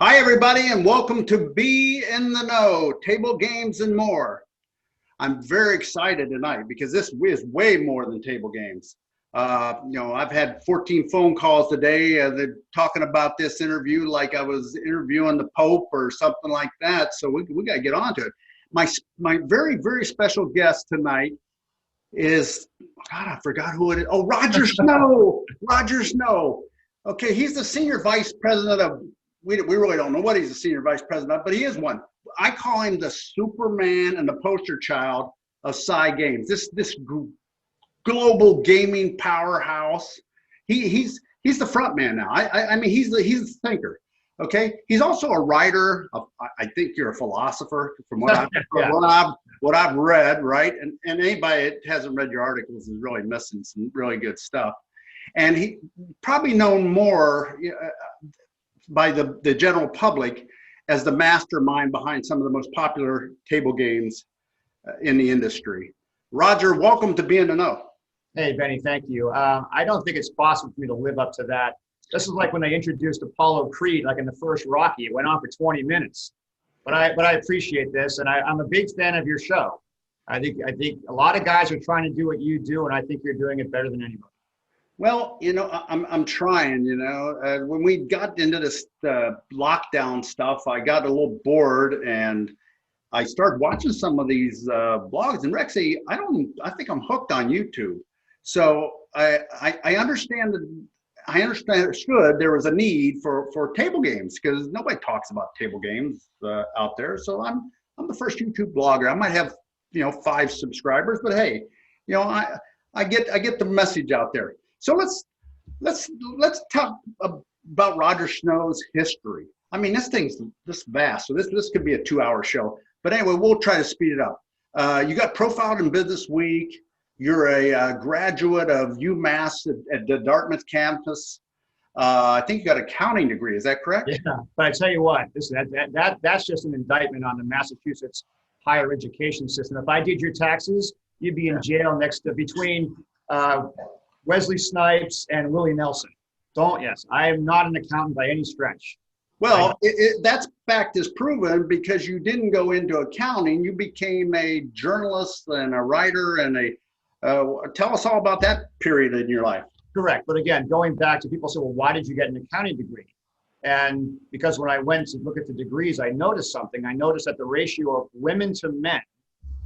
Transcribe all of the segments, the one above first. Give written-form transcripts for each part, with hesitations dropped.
Hi, everybody, and welcome to Be in the Know, Table Games and More. I'm very excited tonight because this is way more than table games. I've had 14 phone calls today. They're talking about this interview like I was interviewing the Pope or something like that. So we got to get on to it. My very, very special guest tonight is, God, I forgot who it is. Oh, Roger Snow. Roger Snow. Okay, he's the senior vice president of, we really don't know what he's the senior vice president of, but he is one. I call him the Superman and the poster child of Sci Games. This global gaming powerhouse. He's the front man now. I mean, he's the thinker. Okay, he's also a writer. I think you're a philosopher from what what I've read, right? And anybody that hasn't read your articles is really missing some really good stuff. And he probably known more by the general public as the mastermind behind some of the most popular table games in the industry. Roger, welcome to Be in the Know. Hey, Benny, thank you. I don't think it's possible for me to live up to that. This is like when they introduced Apollo Creed, like in the first Rocky. It went on for 20 minutes. But I appreciate this, and I'm a big fan of your show. I think a lot of guys are trying to do what you do, and I think you're doing it better than anybody. Well, I'm trying. When we got into this lockdown stuff, I got a little bored, and I started watching some of these blogs. And Rexy, I think I'm hooked on YouTube. So I understand that. I understood there was a need for table games because nobody talks about table games out there. So I'm the first YouTube blogger. I might have 5 subscribers, but hey, I get the message out there. So let's talk about Roger Snow's history. I mean, this thing's this vast, so this could be a 2-hour show. But anyway, we'll try to speed it up. You got profiled in Business Week. You're a graduate of UMass at the Dartmouth campus. I think you got an accounting degree. Is that correct? Yeah, but I tell you what, that's just an indictment on the Massachusetts higher education system. If I did your taxes, you'd be in jail between Wesley Snipes and Willie Nelson. Yes, I am not an accountant by any stretch. Well, that fact is proven because you didn't go into accounting. You became a journalist and a writer and tell us all about that period in your life. Correct. But again, going back to people say, well, why did you get an accounting degree? And because when I went to look at the degrees, I noticed something. I noticed that the ratio of women to men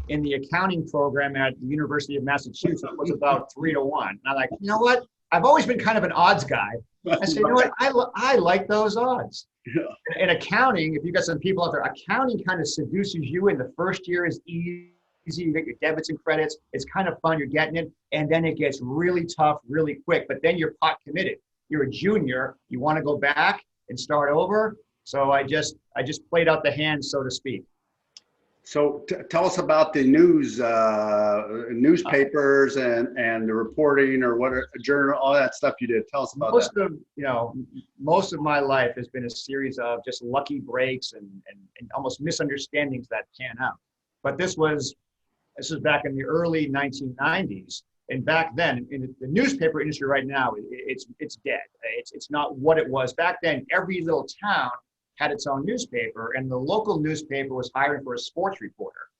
in the accounting program at the University of Massachusetts was about 3 to 1. And I'm like, you know what? I've always been kind of an odds guy. I said, you know what? I like those odds. Yeah. In accounting, if you got some people out there, accounting kind of seduces you in the first year is easy. You get your debits and credits. It's kind of fun. You're getting it. And then it gets really tough, really quick. But then you're pot committed. You're a junior. You want to go back and start over. So I just played out the hand, so to speak. So tell us about the newspapers and the reporting or what a journal, all that stuff you did. Tell us about that. Most of my life has been a series of just lucky breaks and almost misunderstandings that pan out. But this was back in the early 1990s. And back then, in the newspaper industry right now, it's dead. It's not what it was. Back then, every little town had its own newspaper, and the local newspaper was hiring for a sports reporter.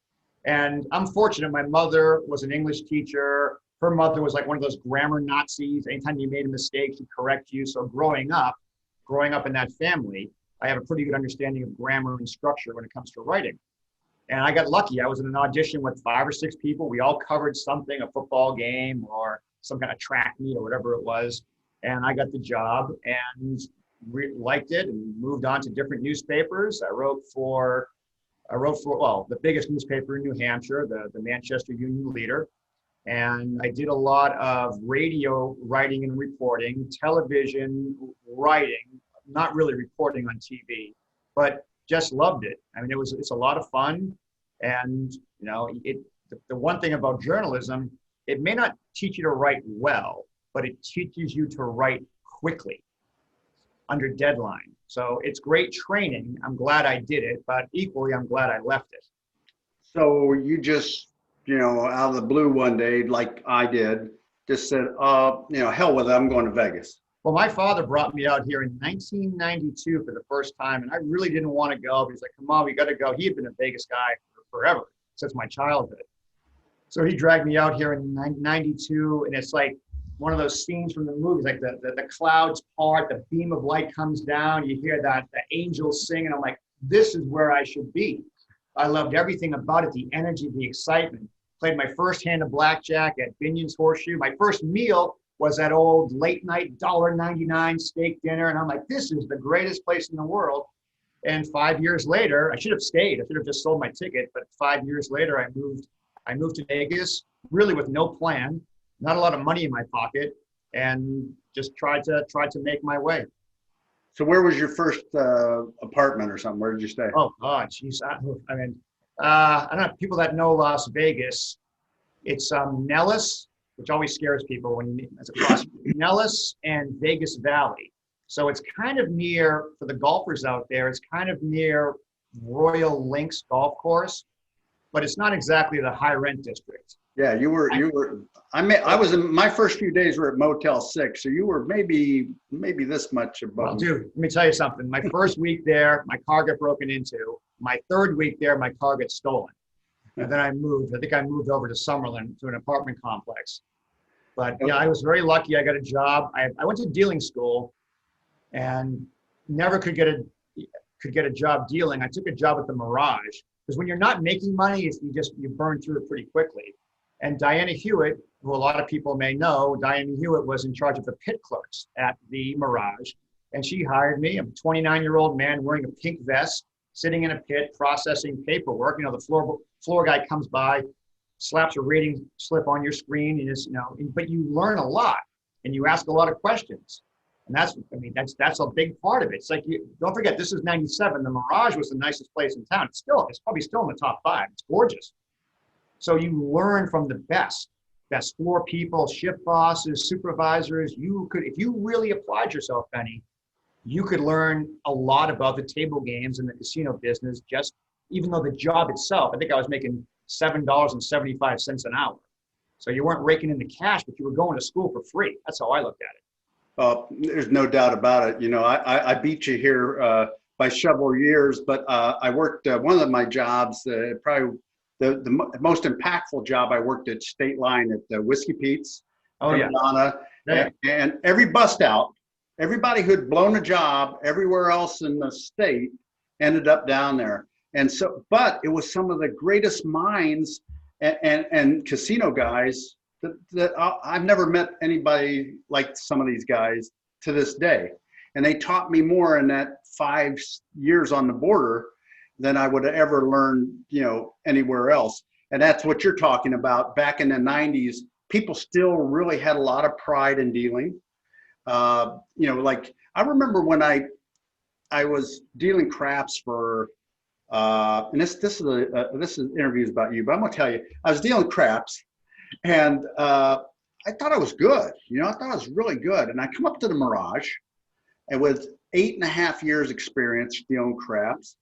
And I'm fortunate, my mother was an English teacher. Her mother was like one of those grammar Nazis. Anytime you made a mistake, she'd correct you. So growing up in that family, I have a pretty good understanding of grammar and structure when it comes to writing. And I got lucky. I was in an audition with 5 or 6 people. We all covered something, a football game or some kind of track meet or whatever it was. And I got the job and liked it and moved on to different newspapers. I wrote for the biggest newspaper in New Hampshire, the Manchester Union Leader. And I did a lot of radio writing and reporting, television writing, not really reporting on TV, but just loved it. I mean, it's a lot of fun. And, the one thing about journalism, it may not teach you to write well, but it teaches you to write quickly under deadline. So it's great training. I'm glad I did it, but equally, I'm glad I left it. So you just, out of the blue one day, like I did, just said, hell with it, I'm going to Vegas. Well, my father brought me out here in 1992 for the first time, and I really didn't want to go. But he's like, come on, we got to go. He had been a Vegas guy for forever, since my childhood. So he dragged me out here in 92, and it's like one of those scenes from the movies, like the clouds part, the beam of light comes down, you hear that the angels sing, and I'm like, this is where I should be. I loved everything about it, the energy, the excitement. Played my first hand of blackjack at Binion's Horseshoe. My first meal was that old late night $1.99 steak dinner, and I'm like, this is the greatest place in the world. And 5 years later, I should have stayed. I should have just sold my ticket, but 5 years later, I moved to Vegas, really with no plan, not a lot of money in my pocket, and just tried to make my way. So where was your first apartment or something? Where did you stay? Oh, geez. I mean, I don't know, people that know Las Vegas, it's Nellis, which always scares people when you meet as a prospect. Nellis and Vegas Valley. So it's kind of near, for the golfers out there, it's kind of near Royal Links Golf Course, but it's not exactly the high rent district. Yeah, I was in my first few days were at Motel 6, so you were maybe this much above. Well, dude, let me tell you something. My first week there, my car got broken into. My third week there, my car got stolen. And then I think I moved over to Summerlin to an apartment complex. But yeah, I was very lucky. I got a job. I went to dealing school and never could get a job dealing. I took a job at the Mirage, because when you're not making money, you burn through it pretty quickly. And Diana Hewitt, who a lot of people may know, Diana Hewitt was in charge of the pit clerks at the Mirage. And she hired me. I'm a 29-year-old man wearing a pink vest, sitting in a pit, processing paperwork. You know, the floor guy comes by, slaps a rating slip on your screen, and but you learn a lot and you ask a lot of questions. And that's a big part of it. It's like, don't forget, this is 97. The Mirage was the nicest place in town. It's probably still in the top 5. It's gorgeous. So you learn from the best floor people, shift bosses, supervisors. If you really applied yourself, Benny, you could learn a lot about the table games and the casino business, just even though the job itself, I think I was making $7.75 an hour. So you weren't raking in the cash, but you were going to school for free. That's how I looked at it. There's no doubt about it. You know, I beat you here by several years, but I worked one of my jobs, probably the most impactful job. I worked at State Line at Whiskey Pete's. Oh yeah. And every bust out, everybody who'd blown a job everywhere else in the state ended up down there. And so, but it was some of the greatest minds and casino guys that I've never met anybody like some of these guys to this day. And they taught me more in that 5 years on the border than I would have ever learned, anywhere else. And that's what you're talking about. Back in the 90s, people still really had a lot of pride in dealing. Like I remember when I was dealing craps for, and this is interviews about you, but I'm gonna tell you, I was dealing craps, and I thought I was good. I thought I was really good. And I come up to the Mirage, and with 8.5 years experience dealing craps,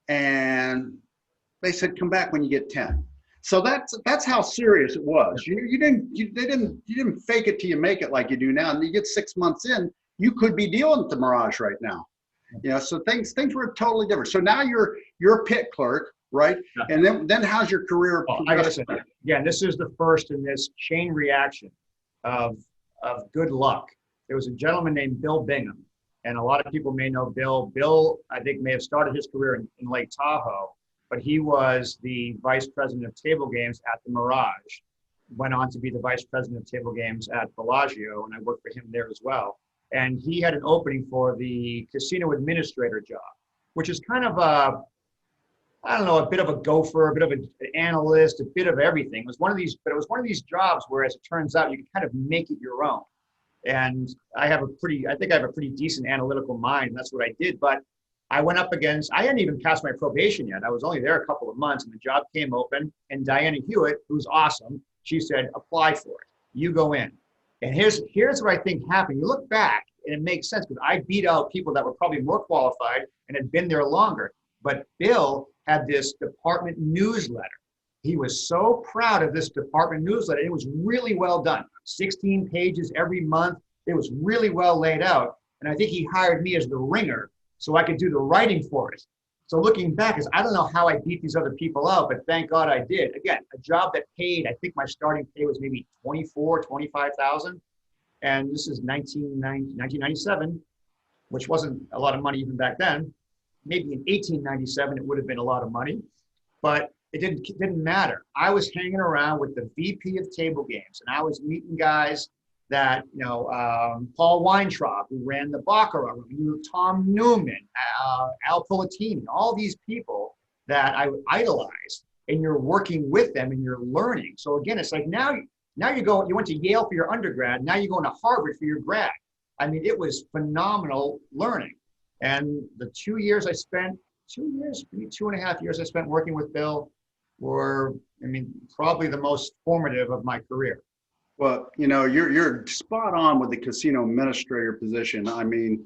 and they said, come back when you get 10. So that's how serious it was. You didn't fake it till you make it like you do now. And you get 6 months in, you could be dealing at the Mirage right now. So things were totally different. So now you're a pit clerk, right? Yeah. And then how's your career? Well, I gotta say, again, this is the first in this chain reaction of good luck. There was a gentleman named Bill Bingham, and a lot of people may know Bill. Bill, I think, may have started his career in Lake Tahoe, but he was the vice president of table games at the Mirage, went on to be the vice president of table games at Bellagio, and I worked for him there as well. And he had an opening for the casino administrator job, which is kind of a bit of a gopher, a bit of an analyst, a bit of everything. It was one of these jobs where, as it turns out, you can kind of make it your own. And I think I have a pretty decent analytical mind, and that's what I did. But I went up against, I hadn't even passed my probation yet. I was only there a couple of months, and the job came open, and Diana Hewitt, who's awesome, she said, apply for it. You go in. And here's what I think happened. You look back, and it makes sense, because I beat out people that were probably more qualified and had been there longer. But Bill had this department newsletter. He was so proud of this department newsletter. It was really well done. 16 pages every month, It was really well laid out. And I think he hired me as the ringer so I could do the writing for it. So looking back, is I don't know how I beat these other people out, but thank God I did. Again, a job that paid, I think my starting pay was maybe 24, 25,000. And this is 1997, which wasn't a lot of money even back then. Maybe in 1897, it would have been a lot of money, but it didn't matter. I was hanging around with the VP of table games, and I was meeting guys that, Paul Weintraub, who ran the Baccarat room, Tom Newman, Al Pilatini, all these people that I idolized, and you're working with them and you're learning. So again, it's like now you went to Yale for your undergrad, now you're going to Harvard for your grad. I mean, it was phenomenal learning. And the 2 years I spent, 2 years, maybe 2.5 years I spent working with Bill were, probably the most formative of my career. Well, you're spot on with the casino administrator position. I mean,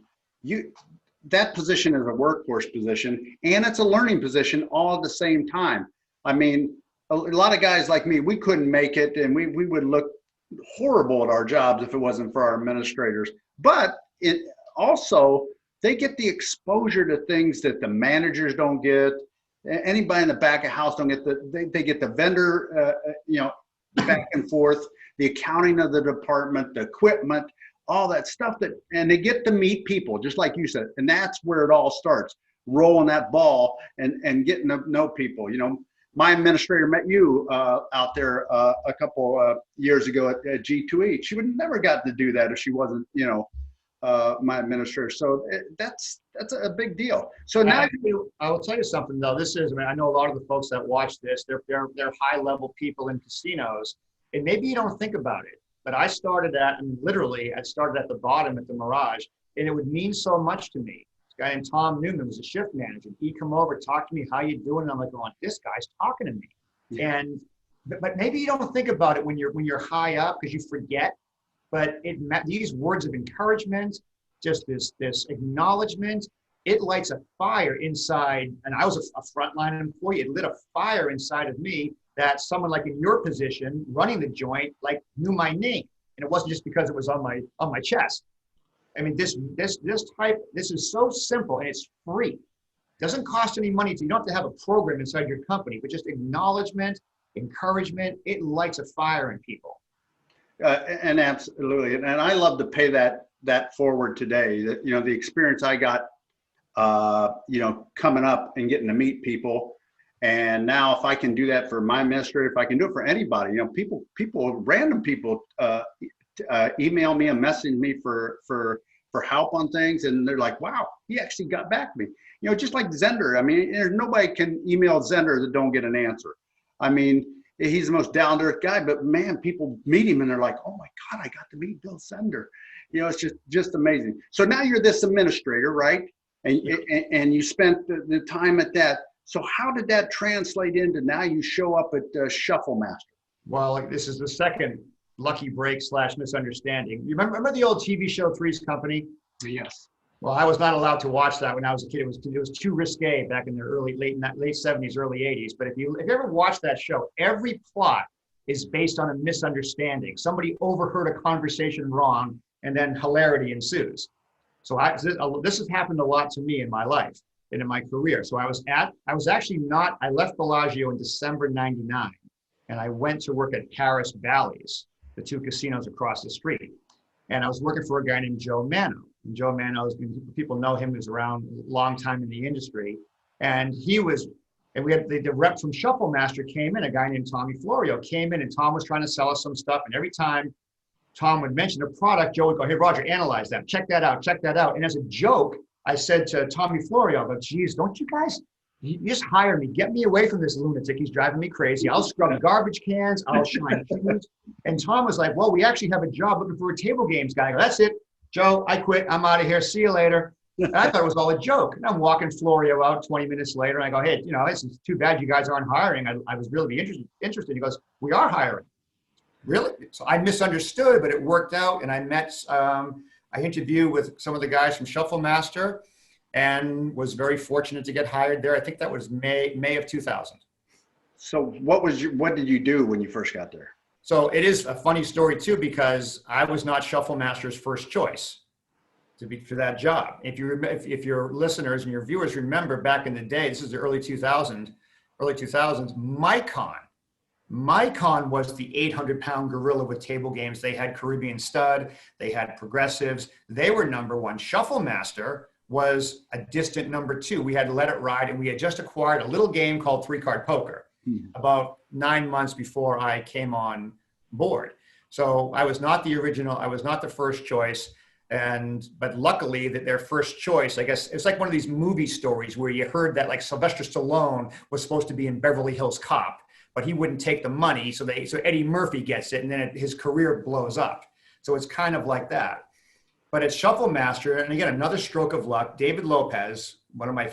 that position is a workforce position and it's a learning position all at the same time. I mean, a lot of guys like me, we couldn't make it, and we would look horrible at our jobs if it wasn't for our administrators. But it also, they get the exposure to things that the managers don't get. Anybody in the back of house don't get they get the vendor, back and forth, the accounting of the department, the equipment, all that stuff and they get to meet people, just like you said. And that's where it all starts, rolling that ball and getting to know people. My administrator met you out there a couple years ago at G2E. She would never got to do that if she wasn't, my administrator. So that's a big deal. So now I will tell you something though. This is, I know a lot of the folks that watch this, they're high level people in casinos, and maybe you don't think about it, but I started at the bottom at the Mirage, and it would mean so much to me. This guy named Tom Newman was a shift manager. He'd come over, talk to me, how you doing? And I'm like, oh, this guy's talking to me. Yeah. But maybe you don't think about it when you're high up because you forget. But these words of encouragement, just this acknowledgement, it lights a fire inside. And I was a frontline employee. It lit a fire inside of me that someone like in your position running the joint knew my name, and it wasn't just because it was on my chest. I mean, this is so simple and it's free. Doesn't cost any money. You don't have to have a program inside your company, but just acknowledgement, encouragement. It lights a fire in people. And absolutely, and I love to pay that forward today. That the experience I got, coming up and getting to meet people, and now if I can do that for my administrator, if I can do it for anybody, random people email me and message me for help on things, and they're like, wow, he actually got back to me. Just like Zender. I mean, there's nobody can email Zender that don't get an answer. I mean, he's the most down-to-earth guy, but man, people meet him and they're like, oh my God, I got to meet Bill Zender. It's just amazing. So now you're this administrator, right? And and you spent the time at that. So how did that translate into now you show up at Shuffle Master? Well, this is the second lucky break / misunderstanding. You remember the old TV show Three's Company? Yes. Well, I was not allowed to watch that when I was a kid. It was too risque back in the late 70s, early 80s. But if you ever watch that show, every plot is based on a misunderstanding. Somebody overheard a conversation wrong, and then hilarity ensues. So this has happened a lot to me in my life and in my career. So I left Bellagio in December '99, and I went to work at Paris Bally's, the two casinos across the street. And I was working for a guy named Joe Mano. And Joe Mano, people know him, was around a long time in the industry. And we had the rep from Shuffle Master came in, a guy named Tommy Florio came in, and Tom was trying to sell us some stuff. And every time Tom would mention a product, Joe would go, hey, Roger, analyze that, check that out. And as a joke, I said to Tommy Florio, but geez, don't you guys, you just hire me, get me away from this lunatic. He's driving me crazy. I'll scrub garbage cans, I'll shine shoes. And Tom was like, well, we actually have a job looking for a table games guy. I go, that's it, Joe, I quit, I'm out of here, see you later. And I thought it was all a joke. And I'm walking Florio out 20 minutes later, and I go, hey, this is too bad you guys aren't hiring. I was really interested. He goes, we are hiring. Really? So I misunderstood, but it worked out. And I met, I interviewed with some of the guys from Shuffle Master and was very fortunate to get hired there. I think that was May of 2000. So what did you do when you first got there? So it is a funny story too, because I was not Shuffle Master's first choice for that job. If your listeners and your viewers remember back in the day, this is the early 2000s, Micon was the 800-pound gorilla with table games. They had Caribbean Stud, they had Progressives, they were number one. Shuffle Master was a distant number two. We had Let It Ride, and we had just acquired a little game called three-card poker about 9 months before I came on board. So I was not the original, I was not the first choice. But luckily that their first choice, I guess, it's like one of these movie stories where you heard that like Sylvester Stallone was supposed to be in Beverly Hills Cop, but he wouldn't take the money. So Eddie Murphy gets it, and then his career blows up. So it's kind of like that. But at Shuffle Master, and again, another stroke of luck, David Lopez, one of my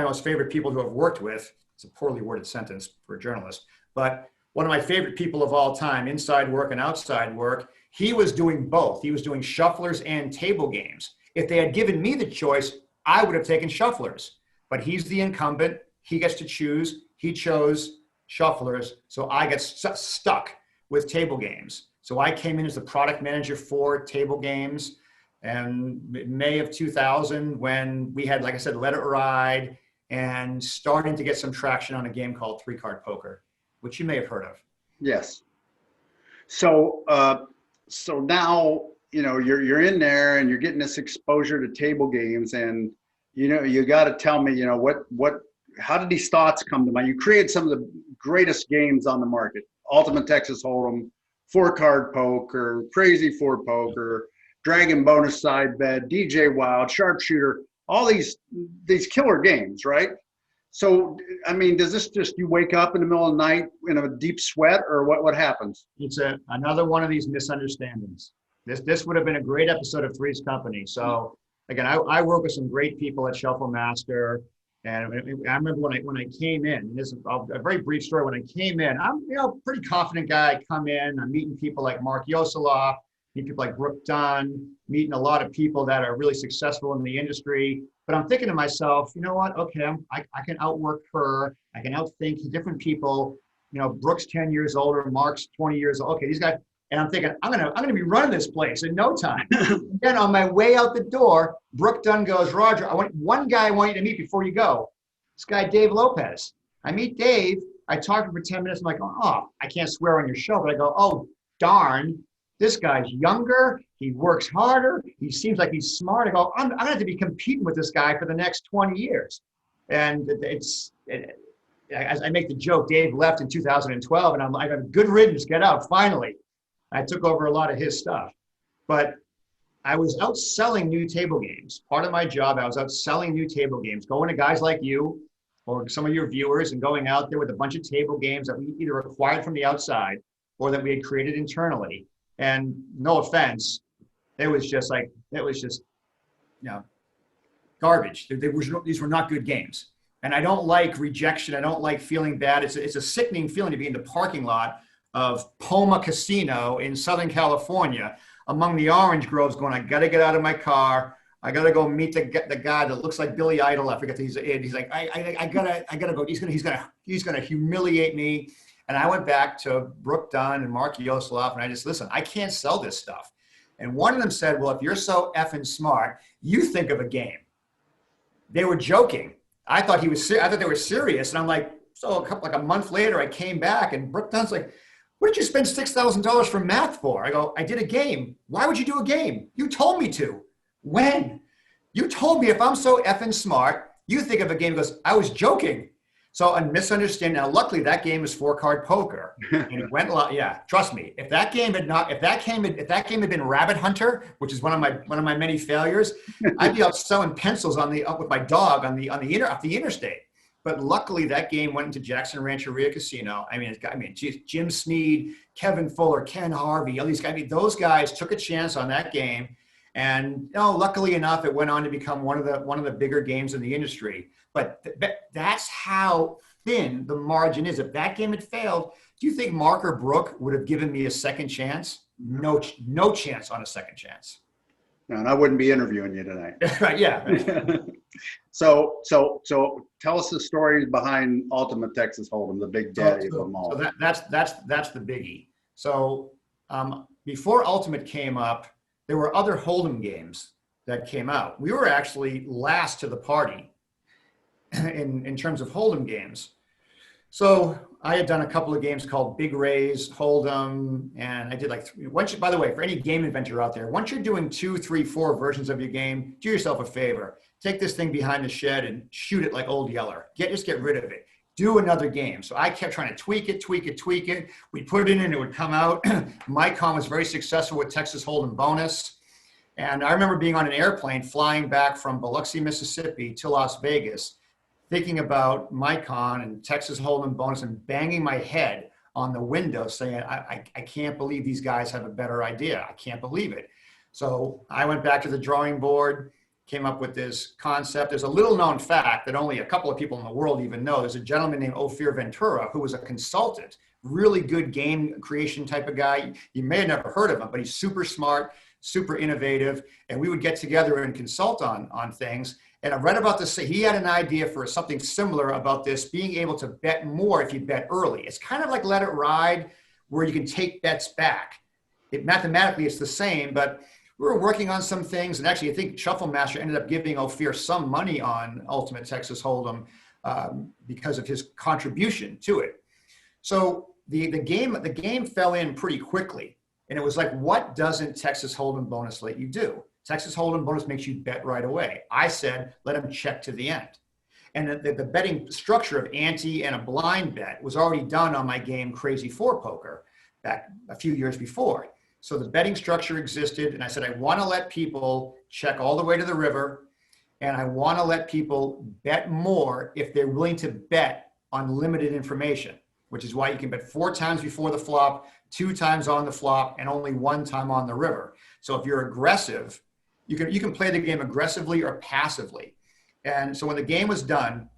most favorite people to have worked with. It's a poorly worded sentence for a journalist, but one of my favorite people of all time, inside work and outside work. He was doing both. He was doing shufflers and table games. If they had given me the choice, I would have taken shufflers, but he's the incumbent. He gets to choose. He chose shufflers, so I get stuck with table games. So I came in as the product manager for table games, and May of 2000, when we had, like I said, Let It Ride, and starting to get some traction on a game called three-card poker, which you may have heard of. Yes. So now, you're in there and you're getting this exposure to table games, and, you got to tell me, how did these thoughts come to mind? You created some of the greatest games on the market: Ultimate Texas Hold'em, 4-card poker, Crazy 4 poker, Dragon Bonus Side Bet, DJ Wild, Sharpshooter, all these killer games, right? So, I mean, does this just, you wake up in the middle of the night in a deep sweat, or what happens? It's another one of these misunderstandings. This would have been a great episode of Three's Company. So again, I work with some great people at Shuffle Master. And I remember when I came in, and this is a very brief story. When I came in, I'm pretty confident guy. I come in, I'm meeting people like Mark Yosoloff, meet people like Brooke Dunn, meeting a lot of people that are really successful in the industry. But I'm thinking to myself, you know what? Okay, I can outwork her. I can outthink different people. Brooke's 10 years older, Mark's 20 years old. Okay, these guys. And I'm thinking, I'm gonna be running this place in no time. Then on my way out the door, Brooke Dunn goes, Roger, one guy I want you to meet before you go. This guy, Dave Lopez. I meet Dave. I talk to him for 10 minutes. I'm like, oh, I can't swear on your show, but I go, oh, darn. This guy's younger. He works harder. He seems like he's smart. I go, I'm going to have to be competing with this guy for the next 20 years. And as I make the joke, Dave left in 2012, and I have good riddance, get out, finally. I took over a lot of his stuff. But I was out selling new table games. Part of my job, I was out selling new table games, going to guys like you or some of your viewers and going out there with a bunch of table games that we either acquired from the outside or that we had created internally. And no offense, it was just garbage. These were not good games. And I don't like rejection. I don't like feeling bad. It's a sickening feeling to be in the parking lot of Poma Casino in Southern California among the orange groves going, I got to get out of my car. I got to go meet the guy that looks like Billy Idol. I forget he's like, I gotta go. He's gonna humiliate me. And I went back to Brooke Dunn and Mark Yosoloff, and I just, listen, I can't sell this stuff. And one of them said, well, if you're so effing smart, you think of a game. They were joking. I thought they were serious. And I'm like, so like a month later, I came back and Brooke Dunn's like, what did you spend $6,000 for math for? I go, I did a game. Why would you do a game? You told me to. When? You told me if I'm so effing smart, you think of a game. He goes, I was joking. So a misunderstanding. Now, luckily, that game is 4-card poker, and it went a lot. Yeah, trust me. If that game had been Rabbit Hunter, which is one of my many failures, I'd be out selling pencils with my dog off the interstate. But luckily, that game went into Jackson Rancheria Casino. Geez, Jim Sneed, Kevin Fuller, Ken Harvey, all these guys. Those guys took a chance on that game, and luckily enough, it went on to become one of the bigger games in the industry. But that's how thin the margin is. If that game had failed, do you think Mark or Brooke would have given me a second chance? No chance on a second chance. And I wouldn't be interviewing you tonight. Right, yeah. Right. So tell us the story behind Ultimate Texas Hold'em, the big So, daddy of so, them so all. that's the biggie. So before Ultimate came up, there were other Hold'em games that came out. We were actually last to the party in terms of Hold'em games. So I had done a couple of games called Big Raise, Hold'em, and I did like once. By the way, for any game inventor out there, once you're doing 2, 3, 4 versions of your game, do yourself a favor. Take this thing behind the shed and shoot it like Old Yeller. Just get rid of it. Do another game. So I kept trying to tweak it, tweak it, tweak it. We put it in and it would come out. Mycon was very successful with Texas Hold'em bonus. And I remember being on an airplane flying back from Biloxi, Mississippi to Las Vegas, thinking about Mycon and Texas Hold'em bonus and banging my head on the window saying, I can't believe these guys have a better idea. I can't believe it. So I went back to the drawing board, came up with this concept. There's a little known fact that only a couple of people in the world even know. There's a gentleman named Ophir Ventura who was a consultant, really good game creation type of guy. You may have never heard of him, but he's super smart, super innovative. And we would get together and consult on things. And I read about this. He had an idea for something similar about this, being able to bet more if you bet early. It's kind of like Let It Ride, where you can take bets back. Mathematically, it's the same, but we were working on some things. And actually, I think Shuffle Master ended up giving Ophir some money on Ultimate Texas Hold'em because of his contribution to it. So the game fell in pretty quickly. And it was like, what doesn't Texas Hold'em bonus let you do? Texas Hold'em bonus makes you bet right away. I said, let them check to the end. And the betting structure of ante and a blind bet was already done on my game Crazy 4 Poker back a few years before. So the betting structure existed. And I said, I want to let people check all the way to the river. And I want to let people bet more if they're willing to bet on limited information, which is why you can bet 4 times before the flop, 2 times on the flop, and only 1 time on the river. So if you're aggressive, you can play the game aggressively or passively. And so when the game was done,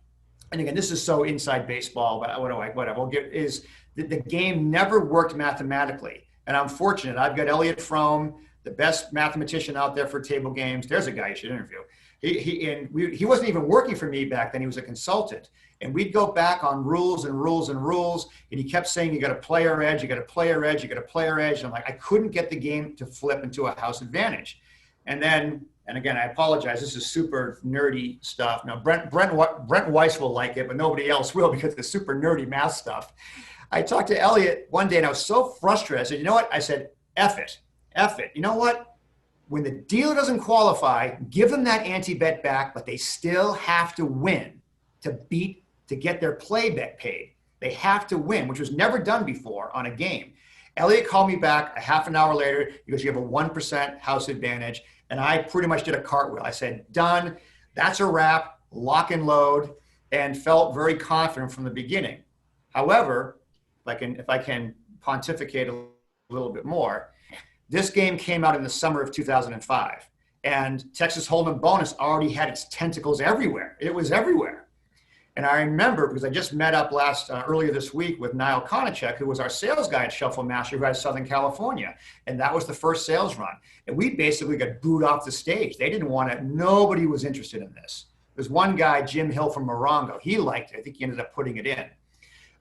and again, this is so inside baseball, but whatever I'll get is the game never worked mathematically. And I'm fortunate. I've got Elliot Frome, the best mathematician out there for table games. There's a guy you should interview. He wasn't even working for me back then. He was a consultant. And we'd go back on rules and rules and rules. And he kept saying, you got a player edge, you got a player edge, you got a player edge. And I'm like, I couldn't get the game to flip into a house advantage. And then, and again, I apologize, this is super nerdy stuff. Now, Brent Weiss will like it, but nobody else will because it's super nerdy math stuff. I talked to Elliot one day and I was so frustrated. I said, you know what? I said, F it. You know what? When the dealer doesn't qualify, give them that anti-bet back, but they still have to win to get their play bet paid. They have to win, which was never done before on a game. Elliot called me back a half an hour later because you have a 1% house advantage. And I pretty much did a cartwheel. I said, done, that's a wrap, lock and load, and felt very confident from the beginning. However, if I can pontificate a little bit more, this game came out in the summer of 2005. And Texas Hold'em bonus already had its tentacles everywhere. It was everywhere. And I remember, because I just met up earlier this week with Niall Konachek, who was our sales guy at Shuffle Master, who had Southern California. And that was the first sales run. And we basically got booed off the stage. They didn't want it. Nobody was interested in this. There's one guy, Jim Hill from Morongo. He liked it. I think he ended up putting it in.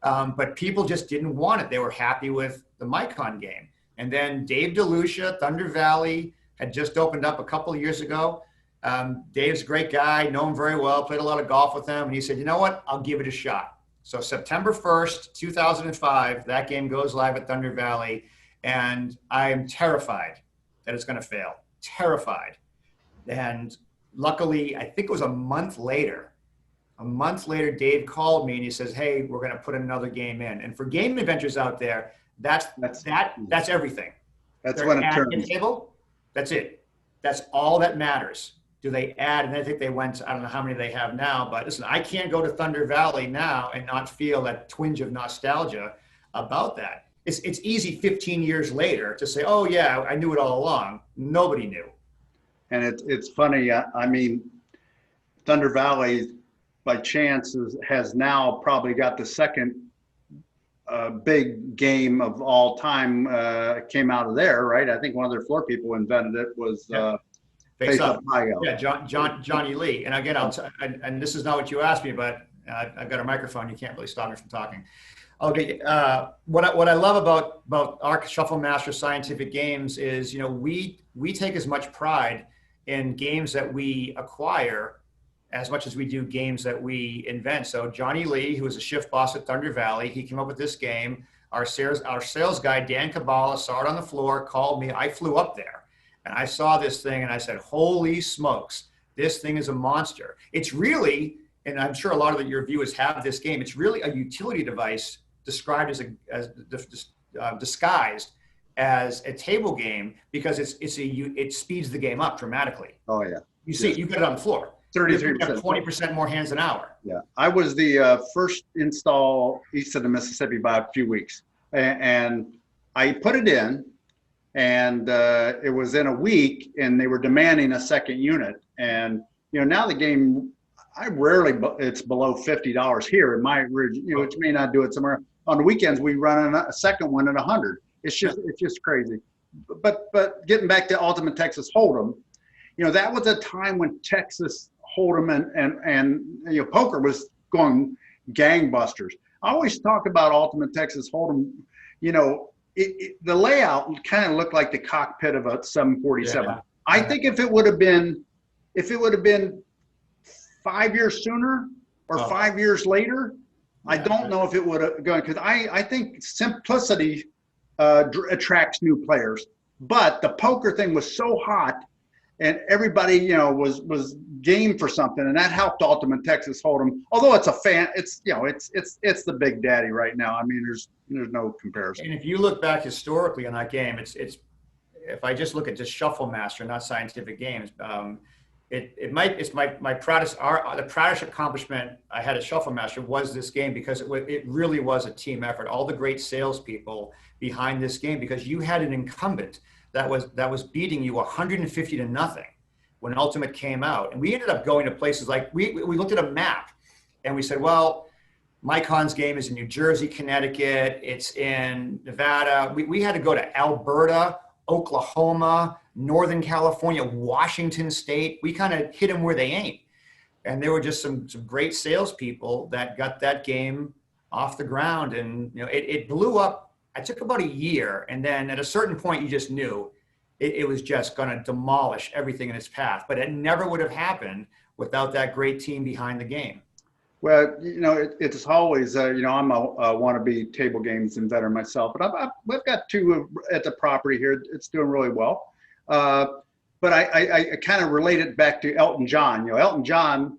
But people just didn't want it. They were happy with the Mycon game. And then Dave DeLucia, Thunder Valley, had just opened up a couple of years ago. Dave's a great guy, know him very well, played a lot of golf with him. And he said, you know what? I'll give it a shot. So September 1st, 2005, that game goes live at Thunder Valley. And I am terrified that it's going to fail. Terrified. And luckily, I think it was a month later, Dave called me and he says, hey, we're going to put another game in. And for game inventors out there, that's everything. That's when it turns. Table, that's it. That's all that matters. Do they add? And I think they went, I don't know how many they have now, but listen, I can't go to Thunder Valley now and not feel that twinge of nostalgia about that. It's easy 15 years later to say, oh yeah, I knew it all along. Nobody knew. And it's funny. I mean, Thunder Valley, by chance, has now probably got the second big game of all time came out of there, right? I think one of their floor people invented it was Face Face Up. Up High Go. Yeah, Johnny Lee. And again, and this is not what you asked me, but I've got a microphone. You can't really stop me from talking. Okay. What I love about our Shuffle Master Scientific Games is, we take as much pride in games that we acquire as much as we do games that we invent. So Johnny Lee, who was a shift boss at Thunder Valley, he came up with this game. Our sales guy, Dan Kabbalah, saw it on the floor, called me. I flew up there and I saw this thing and I said, holy smokes, this thing is a monster. It's really, and I'm sure a lot of your viewers have this game, it's really a utility device described disguised as a table game, because it speeds the game up dramatically. Oh yeah. You see, you get it on the floor. 33%. 20% more hands an hour. Yeah, I was the first install east of the Mississippi by a few weeks, and I put it in, and it was in a week, and they were demanding a second unit. And now the game, it's below $50 here in my region, which may not do it somewhere. On the weekends, we run a second one at 100. It's just crazy. But getting back to Ultimate Texas Hold'em, that was a time when Texas Hold'em and poker was going gangbusters. I always talk about Ultimate Texas Hold'em. The layout kind of looked like the cockpit of a 747. Yeah. I think if it would have been 5 years sooner or 5 years later, I don't know if it would have gone, because I think simplicity attracts new players. But the poker thing was so hot, and everybody, was game for something, and that helped Ultimate Texas Hold'em. Although it's it's the big daddy right now. I mean, there's no comparison. And if you look back historically on that game, it's if I just look at just Shuffle Master, not Scientific Games, it's my proudest the proudest accomplishment I had at Shuffle Master was this game, because it really was a team effort. All the great salespeople behind this game, because you had an incumbent that was beating you 150-0 when Ultimate came out. And we ended up going to places like, we looked at a map and we said, well, Mycon's game is in New Jersey, Connecticut, it's in Nevada. We had to go to Alberta, Oklahoma, Northern California, Washington State. We kind of hit them where they ain't. And there were just some great salespeople that got that game off the ground. And it blew up. It took about a year, and then at a certain point, you just knew it was just going to demolish everything in its path. But it never would have happened without that great team behind the game. Well, it's always, I'm a wannabe table games inventor myself, but we've got two at the property here. It's doing really well. But I kind of relate it back to Elton John. Elton John,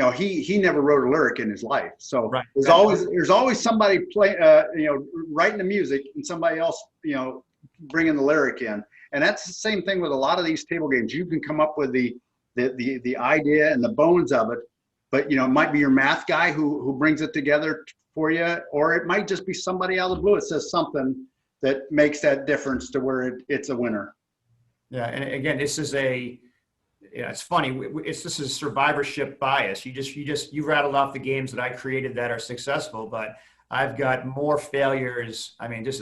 he never wrote a lyric in his life. So right. there's always somebody writing the music and somebody else, bringing the lyric in. And that's the same thing with a lot of these table games. You can come up with the idea and the bones of it, but it might be your math guy who brings it together for you, or it might just be somebody out of the blue. It says something that makes that difference to where it's a winner. Yeah, and again, this is it's funny. This is survivorship bias. You rattled off the games that I created that are successful, but I've got more failures. I mean, there's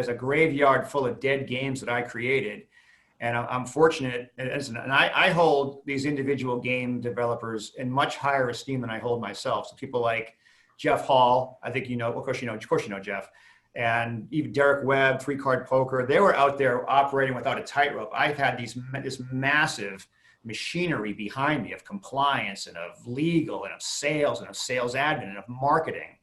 a graveyard full of dead games that I created, and I'm fortunate. And I hold these individual game developers in much higher esteem than I hold myself. So people like Jeff Hall, I think of course you know Jeff, and even Derek Webb, 3-Card Poker. They were out there operating without a tightrope. I've had this massive machinery behind me of compliance and of legal and of sales admin and of marketing.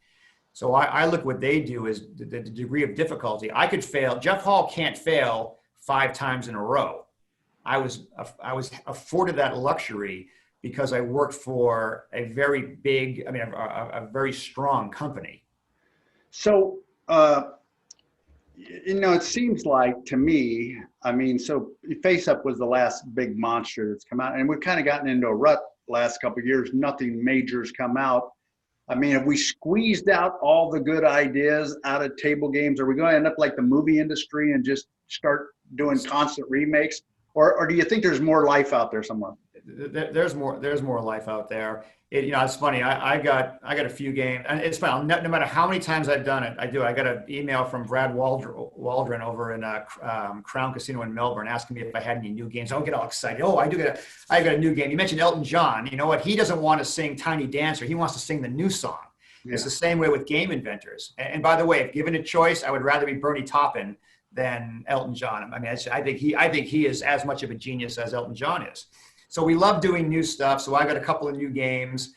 So I look what they do as the degree of difficulty. I could fail. Jeff Hall can't fail 5 times in a row. I was afforded that luxury because I worked for a very big, a very strong company. So, it seems like to me, so Face Up was the last big monster that's come out, and we've kind of gotten into a rut the last couple of years. Nothing major's come out. Have we squeezed out all the good ideas out of table games? Are we going to end up like the movie industry and just start doing constant remakes? Or do you think there's more life out there somewhere? there's more life out there. It's funny. I got a few games, and it's fun. No matter how many times I've done it, I do. I got an email from Brad Waldron over in Crown Casino in Melbourne asking me if I had any new games. I don't get all excited. Oh, I got a new game. You mentioned Elton John. You know what? He doesn't want to sing Tiny Dancer. He wants to sing the new song. Yeah. It's the same way with game inventors. And by the way, if given a choice, I would rather be Bernie Taupin than Elton John. I mean, I think he is as much of a genius as Elton John is. So we love doing new stuff. So I got a couple of new games.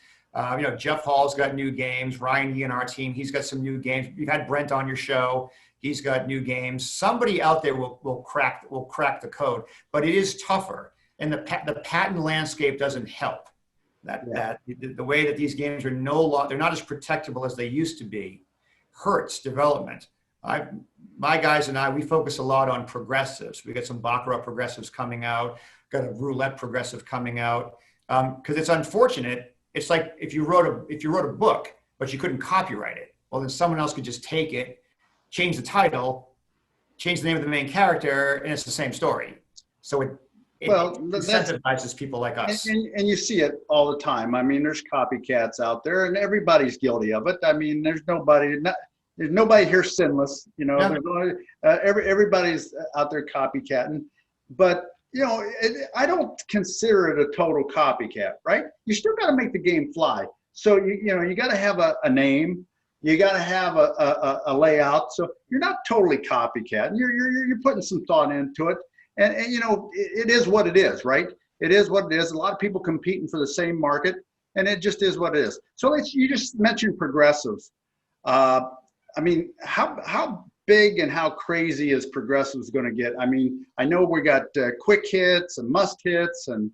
Jeff Hall's got new games. Ryan E on our team, he's got some new games. You've had Brent on your show. He's got new games. Somebody out there will crack the code, but it is tougher. And the patent landscape doesn't help. That the way that these games are they're not as protectable as they used to be, hurts development. My guys and I, we focus a lot on progressives. We got some Baccarat progressives coming out, got a roulette progressive coming out. Because it's unfortunate. It's like if you wrote a book, but you couldn't copyright it. Well, then someone else could just take it, change the title, change the name of the main character, and it's the same story. So it incentivizes people like us. And you see it all the time. I mean, there's copycats out there, and everybody's guilty of it. I mean, there's nobody here sinless. Everybody's out there copycatting. But I don't consider it a total copycat, right? You still got to make the game fly. So you got to have a name. You got to have a layout. So you're not totally copycat. You're putting some thought into it. And it is what it is, right? It is what it is. A lot of people competing for the same market, and it just is what it is. So you just mentioned progressives. I mean, how big and how crazy is progressives going to get? I mean, I know we got quick hits and must hits and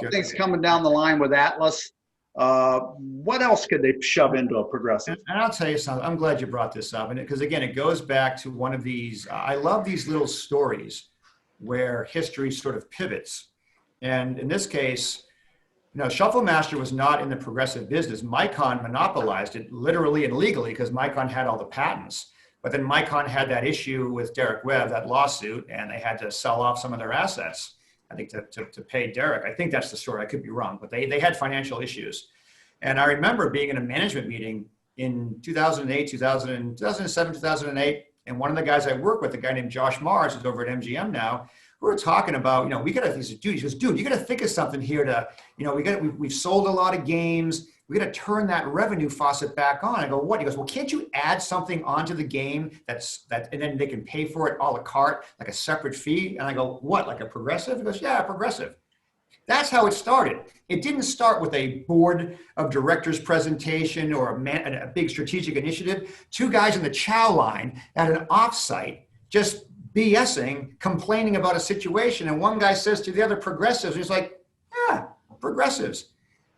things coming down the line with Atlas. What else could they shove into a progressive? And I'll tell you something. I'm glad you brought this up, and because again, it goes back to one of these. I love these little stories where history sort of pivots. And in this case, Shuffle Master was not in the progressive business. Micon monopolized it literally and legally because Micon had all the patents. But then Micon had that issue with Derek Webb, that lawsuit, and they had to sell off some of their assets, I think, to pay Derek. I think that's the story. I could be wrong, but they had financial issues. And I remember being in a management meeting in 2007, 2008, and one of the guys I work with, a guy named Josh Mars, who's over at MGM now, we were talking about, he goes, dude, you got to think of something here to, we've sold a lot of games. We got to turn that revenue faucet back on. I go, what? He goes, well, can't you add something onto the game and then they can pay for it a la carte, like a separate fee? And I go, what, like a progressive? He goes, yeah, progressive. That's how it started. It didn't start with a board of directors presentation or a big strategic initiative. Two guys in the chow line at an offsite just BSing, complaining about a situation. And one guy says to the other, progressives, he's like, yeah, progressives.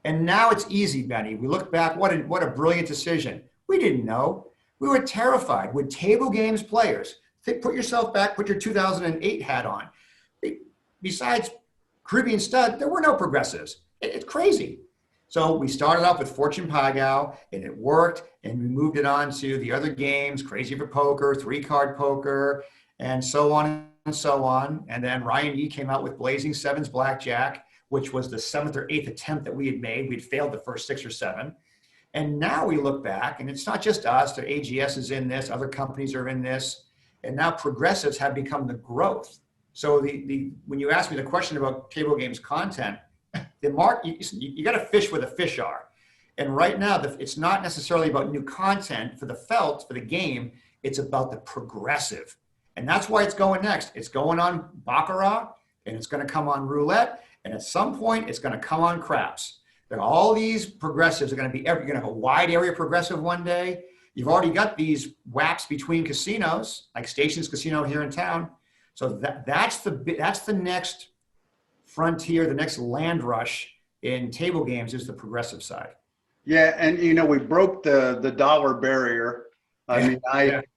And now it's easy, Benny. We look back, what a brilliant decision. We didn't know. We were terrified. With table games players, put yourself back, put your 2008 hat on. Besides Caribbean Stud, there were no progressives. It's crazy. So we started off with Fortune Pagao, and it worked, and we moved it on to the other games, Crazy for Poker, 3-card poker, and so on and so on. And then Ryan E came out with Blazing Sevens Blackjack, which was the 7th or 8th attempt that we had made. We'd failed the first 6 or 7. And now we look back, and it's not just us. The AGS is in this. Other companies are in this. And now progressives have become the growth. So when you ask me the question about table games content, you got to fish where the fish are. And right now, it's not necessarily about new content for the felt, for the game. It's about the progressive. And that's why it's going next. It's going on Baccarat, and it's going to come on roulette, and at some point, it's going to come on craps. All these progressives are going to be, you're going to have a wide area progressive one day. You've already got these whacks between casinos, like Stations Casino here in town. So that's the next frontier, the next land rush in table games is the progressive side. Yeah, and we broke the dollar barrier. I mean,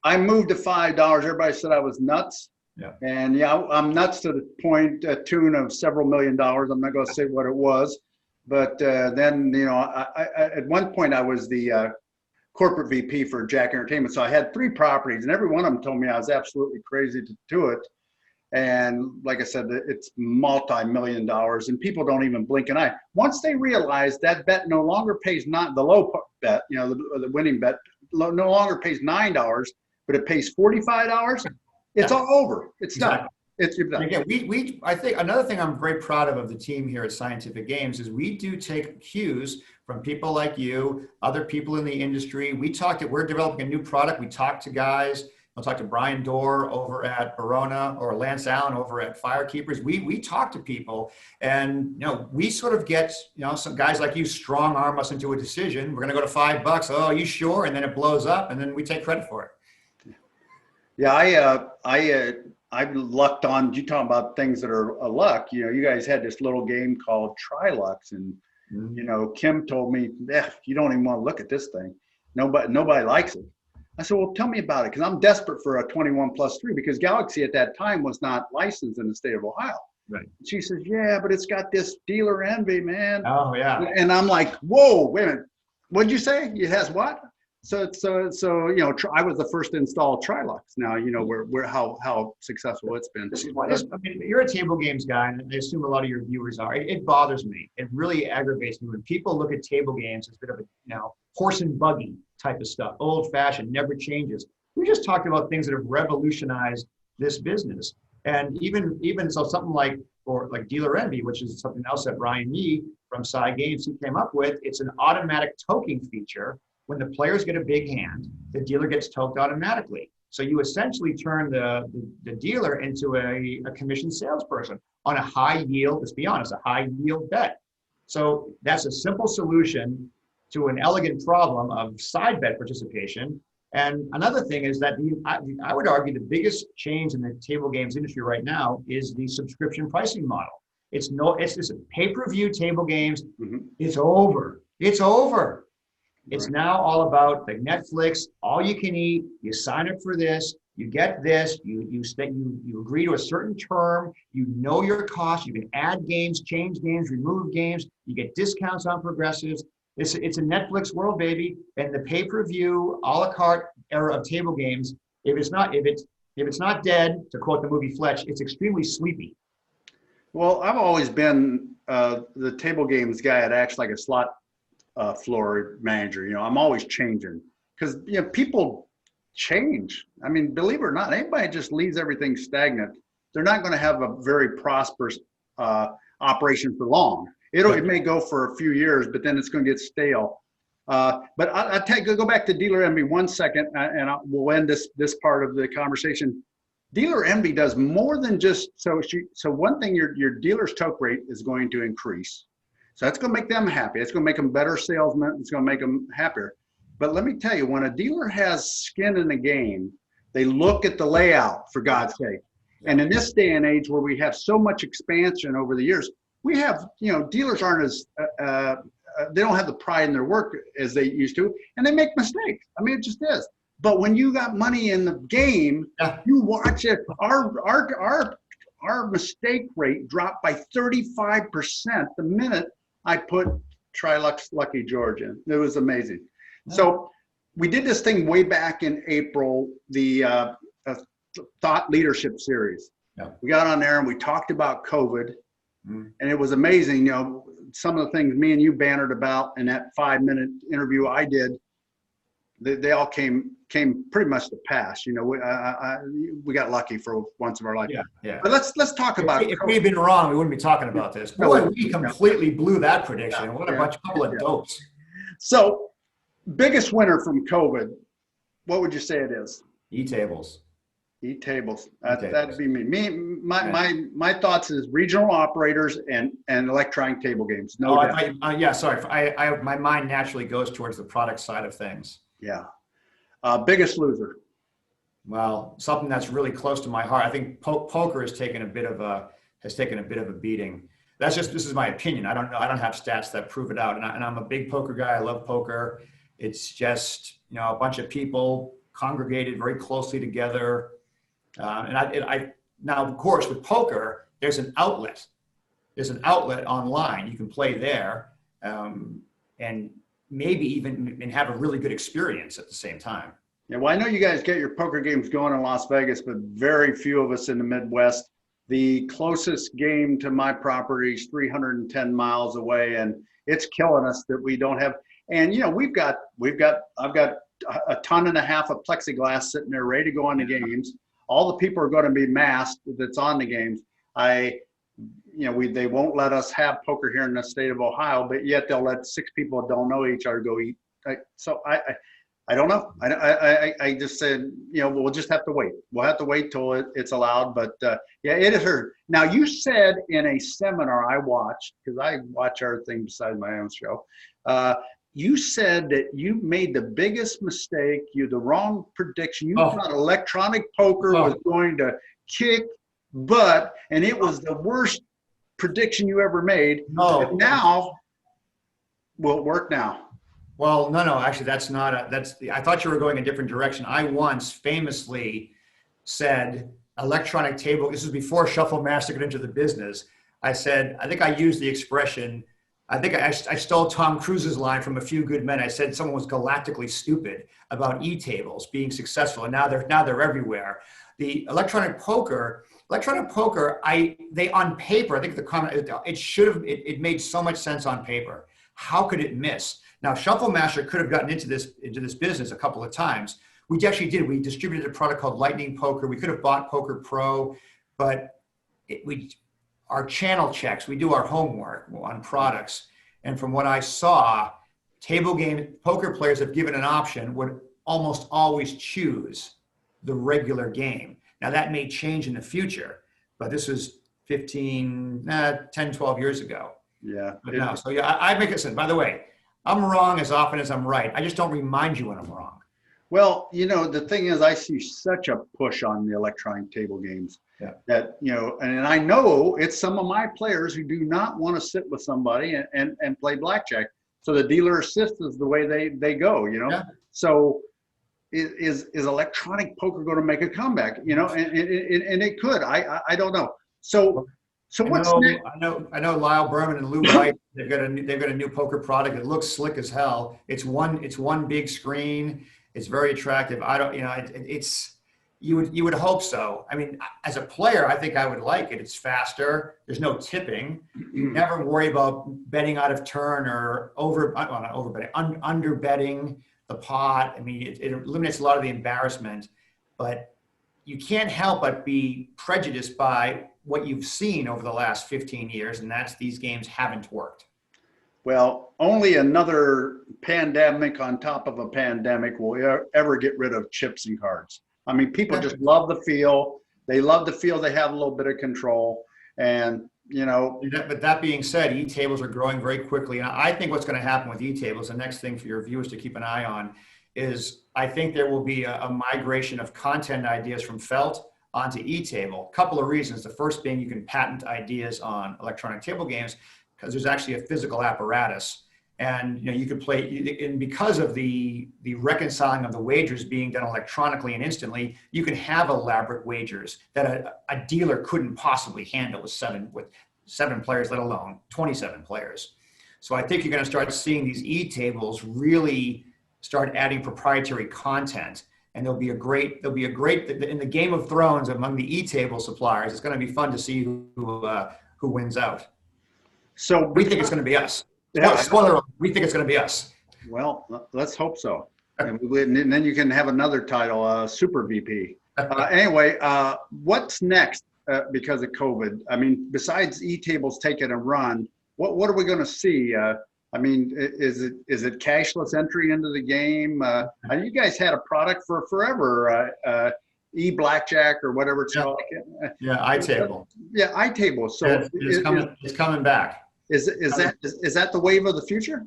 I moved to $5. Everybody said I was nuts. Yeah. And I'm nuts to the tune of several $1 million. I'm not going to say what it was, but then I at one point I was the corporate VP for Jack Entertainment, so I had 3 properties, and every one of them told me I was absolutely crazy to do it. And like I said, it's multi-million dollars, and people don't even blink an eye. Once they realize that bet no longer pays not the low bet, you know, the winning bet no longer pays $9, but it pays $45. It's all over. It's Exactly. done. It's done. Again, I think another thing I'm very proud of the team here at Scientific Games is we do take cues from people like you, other people in the industry. We're developing a new product. We talk to guys. I'll talk to Brian Dorr over at Verona or Lance Allen over at Firekeepers. We talk to people, and you know, we sort of get, you know, some guys like you strong arm us into a decision. We're going to go to $5. Oh, are you sure? And then it blows up, and then we take credit for it. Yeah, I've lucked on, you talking about things that are a luck, you know, you guys had this little game called Trilux, and you know, Kim told me, you don't even want to look at this thing. Nobody likes it. I said, well, tell me about it, because I'm desperate for a 21+3, because Galaxy at that time was not licensed in the state of Ohio. Right. She says, yeah, but it's got this dealer envy, man. Oh, yeah. And I'm like, whoa, wait a minute. What'd you say? It has what? So you know, I was the first to install Trilux. Now you know how successful it's been. I mean, you're a table games guy, and I assume a lot of your viewers are. It bothers me. It really aggravates me when people look at table games as a bit of a, you know, horse and buggy type of stuff, old-fashioned, never changes. We just talked about things that have revolutionized this business, and even so, something like Dealer Envy, which is something else that Brian Yee from Sci Games he came up with. It's an automatic toking feature. When the players get a big hand, the dealer gets toked automatically. So you essentially turn the dealer into a commissioned salesperson on a high yield, let's be honest, a high yield bet. So that's a simple solution to an elegant problem of side bet participation. And another thing is that I would argue the biggest change in the table games industry right now is the subscription pricing model. It's just a pay-per-view table games. Mm-hmm. It's over. It's over. It's now all about the Netflix, all you can eat. You sign up for this, you get this, you agree to a certain term, you know your costs, you can add games, change games, remove games, you get discounts on progressives. It's a Netflix world, baby. And the pay-per-view, a la carte era of table games, if it's not dead, to quote the movie Fletch, it's extremely sleepy. Well, I've always been the table games guy that acts like a slot floor manager. You know, I'm always changing, because you know, people change. I mean, believe it or not, anybody just leaves everything stagnant, they're not going to have a very prosperous operation for long. It may go for a few years, but then it's going to get stale. But I go back to Dealer Envy 1 second, and we'll end this part of the conversation. Dealer Envy does more than just so one thing, your dealer's toke rate is going to increase. So that's going to make them happy. It's going to make them better salesmen. It's going to make them happier. But let me tell you, when a dealer has skin in the game, they look at the layout, for God's sake. And in this day and age where we have so much expansion over the years, we have, you know, dealers aren't as, they don't have the pride in their work as they used to, and they make mistakes. I mean, it just is. But when you got money in the game, you watch it. Our mistake rate dropped by 35% the minute I put Trilux Lucky George in. It was amazing. So we did this thing way back in April, the Thought Leadership Series. Yeah. We got on there and we talked about COVID, and it was amazing. You know, some of the things me and you bantered about in that 5-minute interview I did, they all came pretty much to pass. You know, we got lucky for once in our life. Yeah. But let's talk about it. If we'd been wrong, we wouldn't be talking about this. Boy, we completely blew that prediction. What a couple of dopes. So, biggest winner from COVID, what would you say it is? E-tables. E-tables. That'd be me. My thoughts is regional operators and electronic table games. Sorry. My mind naturally goes towards the product side of things. Yeah. Biggest loser. Well, something that's really close to my heart. I think poker has taken a bit of a beating. This is my opinion. I don't know. I don't have stats that prove it out. And I'm a big poker guy. I love poker. It's just, you know, a bunch of people congregated very closely together. Now, of course, with poker, there's an outlet. There's an outlet online. You can play there, and maybe even have a really good experience at the same time. Yeah, well, I know you guys get your poker games going in Las Vegas, but very few of us in the Midwest The closest game to my property is 310 miles away, and it's killing us that we don't have. And you know, I've got a ton and a half of plexiglass sitting there ready to go on the games. All the people are going to be masked that's on the games. They won't let us have poker here in the state of Ohio, but yet they'll let 6 people that don't know each other go eat. So I don't know. I just said, we'll just have to wait. We'll have to wait till it's allowed. But yeah, it is heard. Now, you said in a seminar I watched, because I watch other things besides my own show, you said that you made the biggest mistake, the wrong prediction. You thought electronic poker was going to kick butt, and it was the worst prediction you ever made. No. But now, will it work now? Well, no, actually, that's not I thought you were going a different direction. I once famously said electronic table, this was before Shuffle Master got into the business. I think I used the expression, I stole Tom Cruise's line from A Few Good Men. I said someone was galactically stupid about e-tables being successful, and now they're everywhere. The electronic poker, they on paper, I think the comment, it made so much sense on paper. How could it miss? Now, Shuffle Master could have gotten into this business a couple of times. We actually did. We distributed a product called Lightning Poker. We could have bought Poker Pro, but our channel checks, we do our homework on products. And from what I saw, table game poker players, if given an option, would almost always choose the regular game. Now, that may change in the future, but this was 10, 12 years ago. Yeah. But no, so yeah, I make it sense. By the way, I'm wrong as often as I'm right. I just don't remind you when I'm wrong. Well, the thing is, I see such a push on the electronic table games that, and I know it's some of my players who do not want to sit with somebody and play blackjack. So the dealer assist is the way they go, Yeah. So is electronic poker going to make a comeback, and it could, I don't know. So what's next? I know Lyle Berman and Lou White, they've got a new poker product. It looks slick as hell. It's one big screen. It's very attractive. You would hope so. I mean, as a player, I think I would like it. It's faster. There's no tipping. You never worry about betting out of turn or under betting the pot. I mean, it eliminates a lot of the embarrassment, but you can't help but be prejudiced by what you've seen over the last 15 years, and that's these games haven't worked. Well, only another pandemic on top of a pandemic will ever get rid of chips and cards. I mean, people just love the feel. They love to feel they have a little bit of control. And, But that being said, e-tables are growing very quickly. And I think what's going to happen with e-tables, the next thing for your viewers to keep an eye on, is I think there will be a migration of content ideas from felt onto e-table. A couple of reasons. The first being you can patent ideas on electronic table games because there's actually a physical apparatus, and you could play. And because of the reconciling of the wagers being done electronically and instantly, you can have elaborate wagers that a dealer couldn't possibly handle with seven players, let alone 27 players. So I think you're going to start seeing these e-tables really start adding proprietary content. And there'll be a great in the Game of Thrones among the e-table suppliers. It's going to be fun to see who wins out. So we think it's going to be us. Yeah. Spoiler: we think it's going to be us. Well, let's hope so. And then you can have another title, Super VP. Anyway, what's next because of COVID? I mean, besides e-tables taking a run, what are we going to see? I mean, is it cashless entry into the game? You guys had a product for forever, e-blackjack or whatever it's called. Yeah, iTable. Yeah, iTable. So it's coming back. Is that the wave of the future?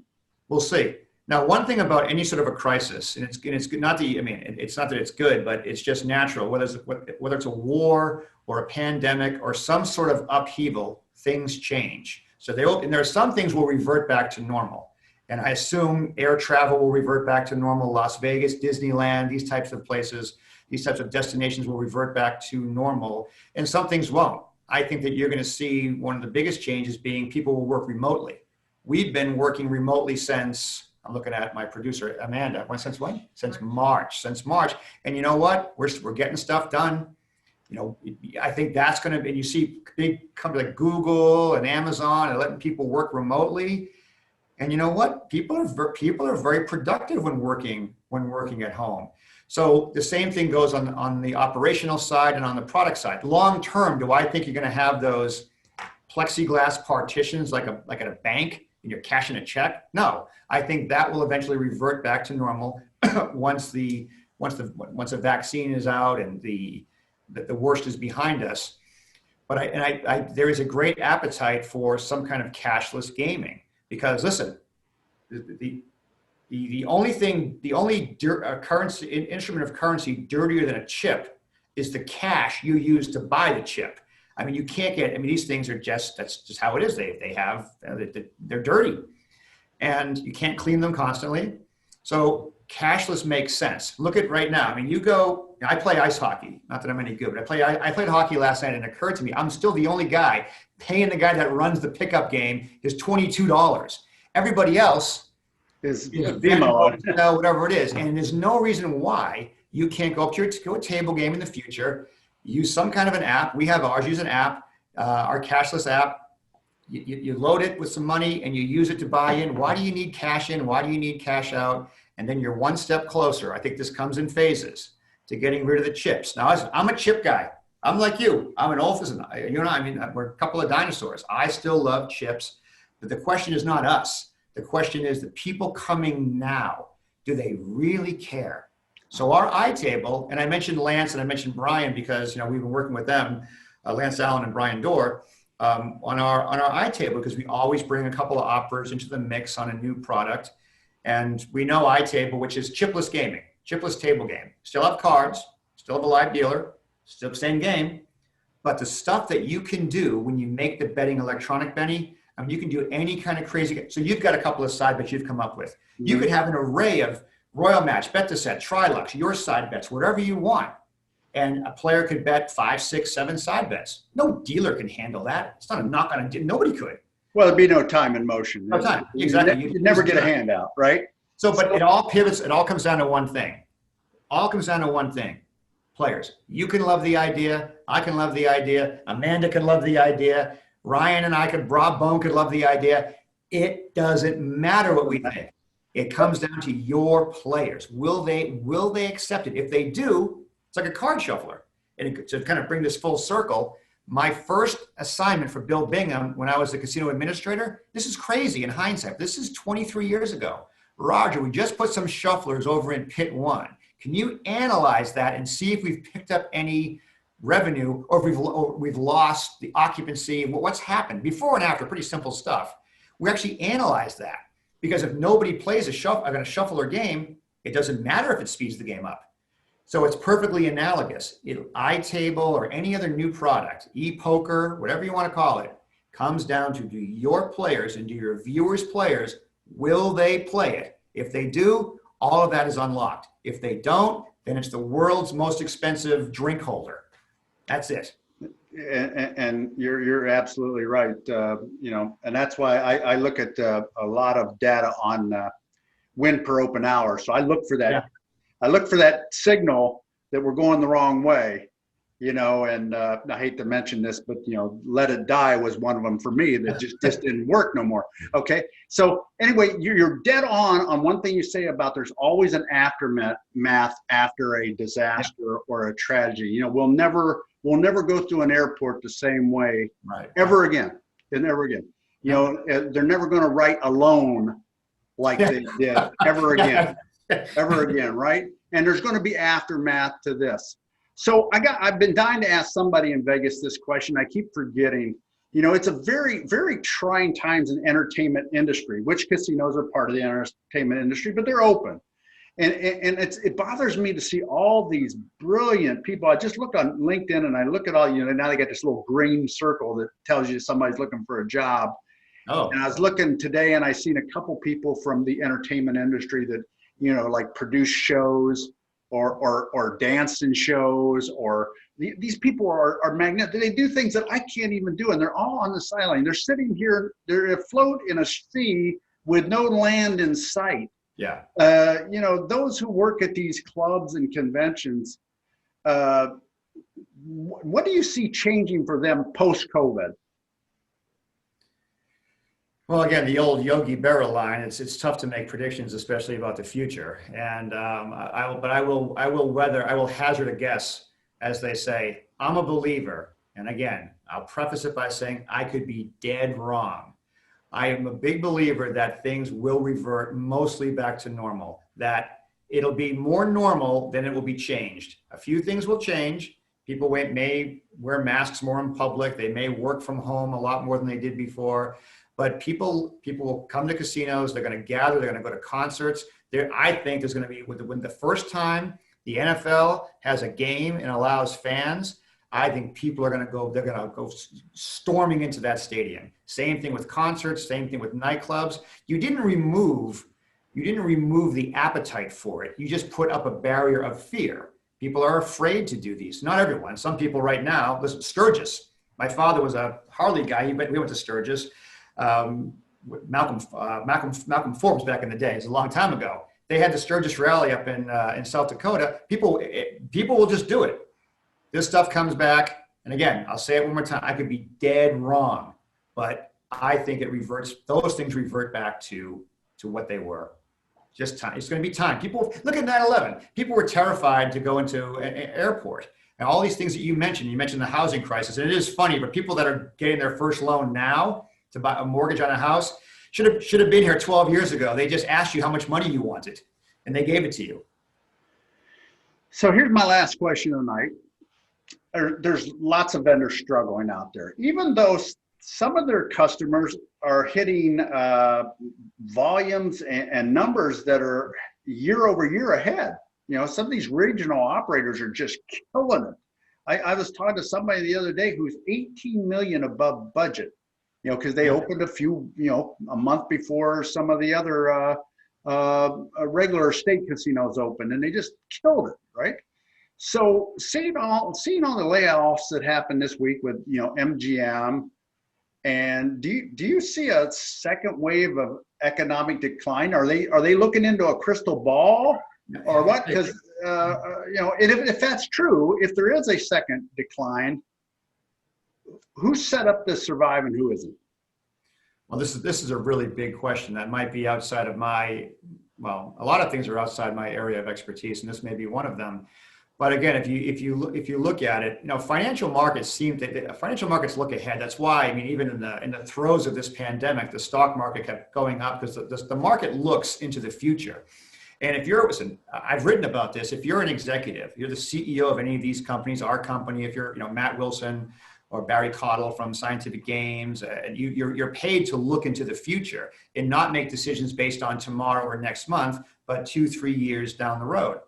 We'll see. Now, one thing about any sort of a crisis, and it's not that it's not that it's good, but it's just natural. Whether it's a war or a pandemic or some sort of upheaval, things change. So there are some things will revert back to normal. And I assume air travel will revert back to normal. Las Vegas, Disneyland, these types of places, these types of destinations will revert back to normal. And some things won't. I think that you're going to see one of the biggest changes being people will work remotely. We've been working remotely since, I'm looking at my producer, Amanda. Since when? Since March. And you know what? We're getting stuff done. You know, I think that's going to be, and you see big companies like Google and Amazon and letting people work remotely. And you know what? People are very productive when working at home. So the same thing goes on the operational side and on the product side. Long term, do I think you're going to have those plexiglass partitions like at a bank and you're cashing a check? No, I think that will eventually revert back to normal once the vaccine is out and the worst is behind us. But there is a great appetite for some kind of cashless gaming because listen, the only currency instrument of currency dirtier than a chip is the cash you use to buy the chip. I mean, you can't get. I mean, these things are that's just how it is. They're dirty, and you can't clean them constantly. So cashless makes sense. Look at right now. I mean, I play ice hockey. Not that I'm any good, but I played hockey last night, and it occurred to me I'm still the only guy paying the guy that runs the pickup game is $22. Everybody else is Venmo, whatever it is, and there's no reason why you can't go up to a table game in the future. Use some kind of an app. We have ours. Use an app, our cashless app. You load it with some money and you use it to buy in. Why do you need cash in? Why do you need cash out? And then you're one step closer. I think this comes in phases to getting rid of the chips. Now, I'm a chip guy. I'm like you. I'm an old, we're a couple of dinosaurs. I still love chips, but the question is not us. The question is the people coming now. Do they really care? So our iTable, and I mentioned Lance and I mentioned Brian because we've been working with them, Lance Allen and Brian Dorr, on our iTable because we always bring a couple of offers into the mix on a new product. And we know iTable, which is chipless gaming, chipless table game. Still have cards, still have a live dealer, still the same game, but the stuff that you can do when you make the betting electronic, Benny, I mean, you can do any kind of crazy. So you've got a couple of side bets you've come up with. Mm-hmm. You could have an array of Royal Match, Bet to Set, Trilux, your side bets, whatever you want. And a player could bet 5, 6, 7 side bets. No dealer can handle that. It's not a knock on it. Nobody could. Well, there'd be no time in motion. No time. Exactly. You'd never get a handout, right? So, but it all pivots. It all comes down to one thing. Players. You can love the idea. I can love the idea. Amanda can love the idea. Ryan and I Rob Bone could love the idea. It doesn't matter what we think. It comes down to your players. Will they accept it? If they do, it's like a card shuffler. And to kind of bring this full circle, my first assignment for Bill Bingham when I was the casino administrator, this is crazy in hindsight. This is 23 years ago. Roger, we just put some shufflers over in pit 1. Can you analyze that and see if we've picked up any revenue or if we've lost the occupancy? What's happened before and after? Pretty simple stuff. We actually analyze that because if nobody plays a shuffler game, it doesn't matter if it speeds the game up. So it's perfectly analogous. iTable or any other new product, e-poker, whatever you want to call it, comes down to do your players and do your viewers' players, will they play it? If they do, all of that is unlocked. If they don't, then it's the world's most expensive drink holder. That's it. And you're absolutely right. And that's why I look at a lot of data on win per open hour. So I look for that. Yeah. I look for that signal that we're going the wrong way, and I hate to mention this, but, Let It Die was one of them for me that just didn't work no more. Okay. So anyway, you're dead on one thing you say about there's always an aftermath after a disaster or a tragedy. We'll never go through an airport the same way ever again and ever again. They're never going to write a loan like they did ever again. Ever again, right? And there's going to be aftermath to this. So I've been dying to ask somebody in Vegas this question. I keep forgetting. It's a very, very trying times in entertainment industry, which casinos are part of the entertainment industry, but they're open. And it bothers me to see all these brilliant people. I just looked on LinkedIn and I look at all, now they got this little green circle that tells you somebody's looking for a job. Oh. And I was looking today and I seen a couple people from the entertainment industry that, like produce shows or dance in shows, or these people are magnetic. They do things that I can't even do, and they're all on the sideline. They're sitting here, they're afloat in a sea with no land in sight. Yeah. Those who work at these clubs and conventions, what do you see changing for them post-COVID? Well, again, the old Yogi Berra line. It's tough to make predictions, especially about the future. And I will hazard a guess, as they say. I'm a believer, and again, I'll preface it by saying I could be dead wrong. I am a big believer that things will revert mostly back to normal. That it'll be more normal than it will be changed. A few things will change. People may wear masks more in public. They may work from home a lot more than they did before. But people will come to casinos. They're going to gather. They're going to go to concerts. I think there's going to be when the first time the NFL has a game and allows fans. I think people are going to go. They're going to go storming into that stadium. Same thing with concerts. Same thing with nightclubs. You didn't remove the appetite for it. You just put up a barrier of fear. People are afraid to do these. Not everyone. Some people right now. Listen, Sturgis. My father was a Harley guy. We went to Sturgis. Malcolm Forbes back in the day. It's a long time ago. They had the Sturgis rally up in South Dakota. People will just do it. This stuff comes back, and again, I'll say it one more time. I could be dead wrong, but I think it reverts. Those things revert back to what they were. Just time. It's going to be time. People look at 9/11. People were terrified to go into an airport, and all these things that you mentioned. You mentioned the housing crisis, and it is funny. But people that are getting their first loan now to buy a mortgage on a house should have been here 12 years ago. They just asked you how much money you wanted, and they gave it to you. So here's my last question of the night. There's lots of vendors struggling out there, even though some of their customers are hitting volumes and numbers that are year over year ahead. You know, some of these regional operators are just killing it. I was talking to somebody the other day who's 18 million above budget, you know, because they opened a few, you know, a month before some of the other regular state casinos opened, and they just killed it, right? So seeing all the layoffs that happened this week with, you know, MGM, and do you see a second wave of economic decline? Are they looking into a crystal ball or what? Because you know, if that's true, if there is a second decline, who's set up to survive and who isn't? Well, this is a really big question that might be outside of a lot of things are outside my area of expertise, and this may be one of them. But again, if you look at it, you know, financial markets look ahead. That's why, I mean, even in the throes of this pandemic, the stock market kept going up because the market looks into the future. And I've written about this. If you're an executive, you're the CEO of any of these companies, our company, if you're, you know, Matt Wilson or Barry Cottle from Scientific Games, and you're paid to look into the future and not make decisions based on tomorrow or next month, but 2-3 years down the road.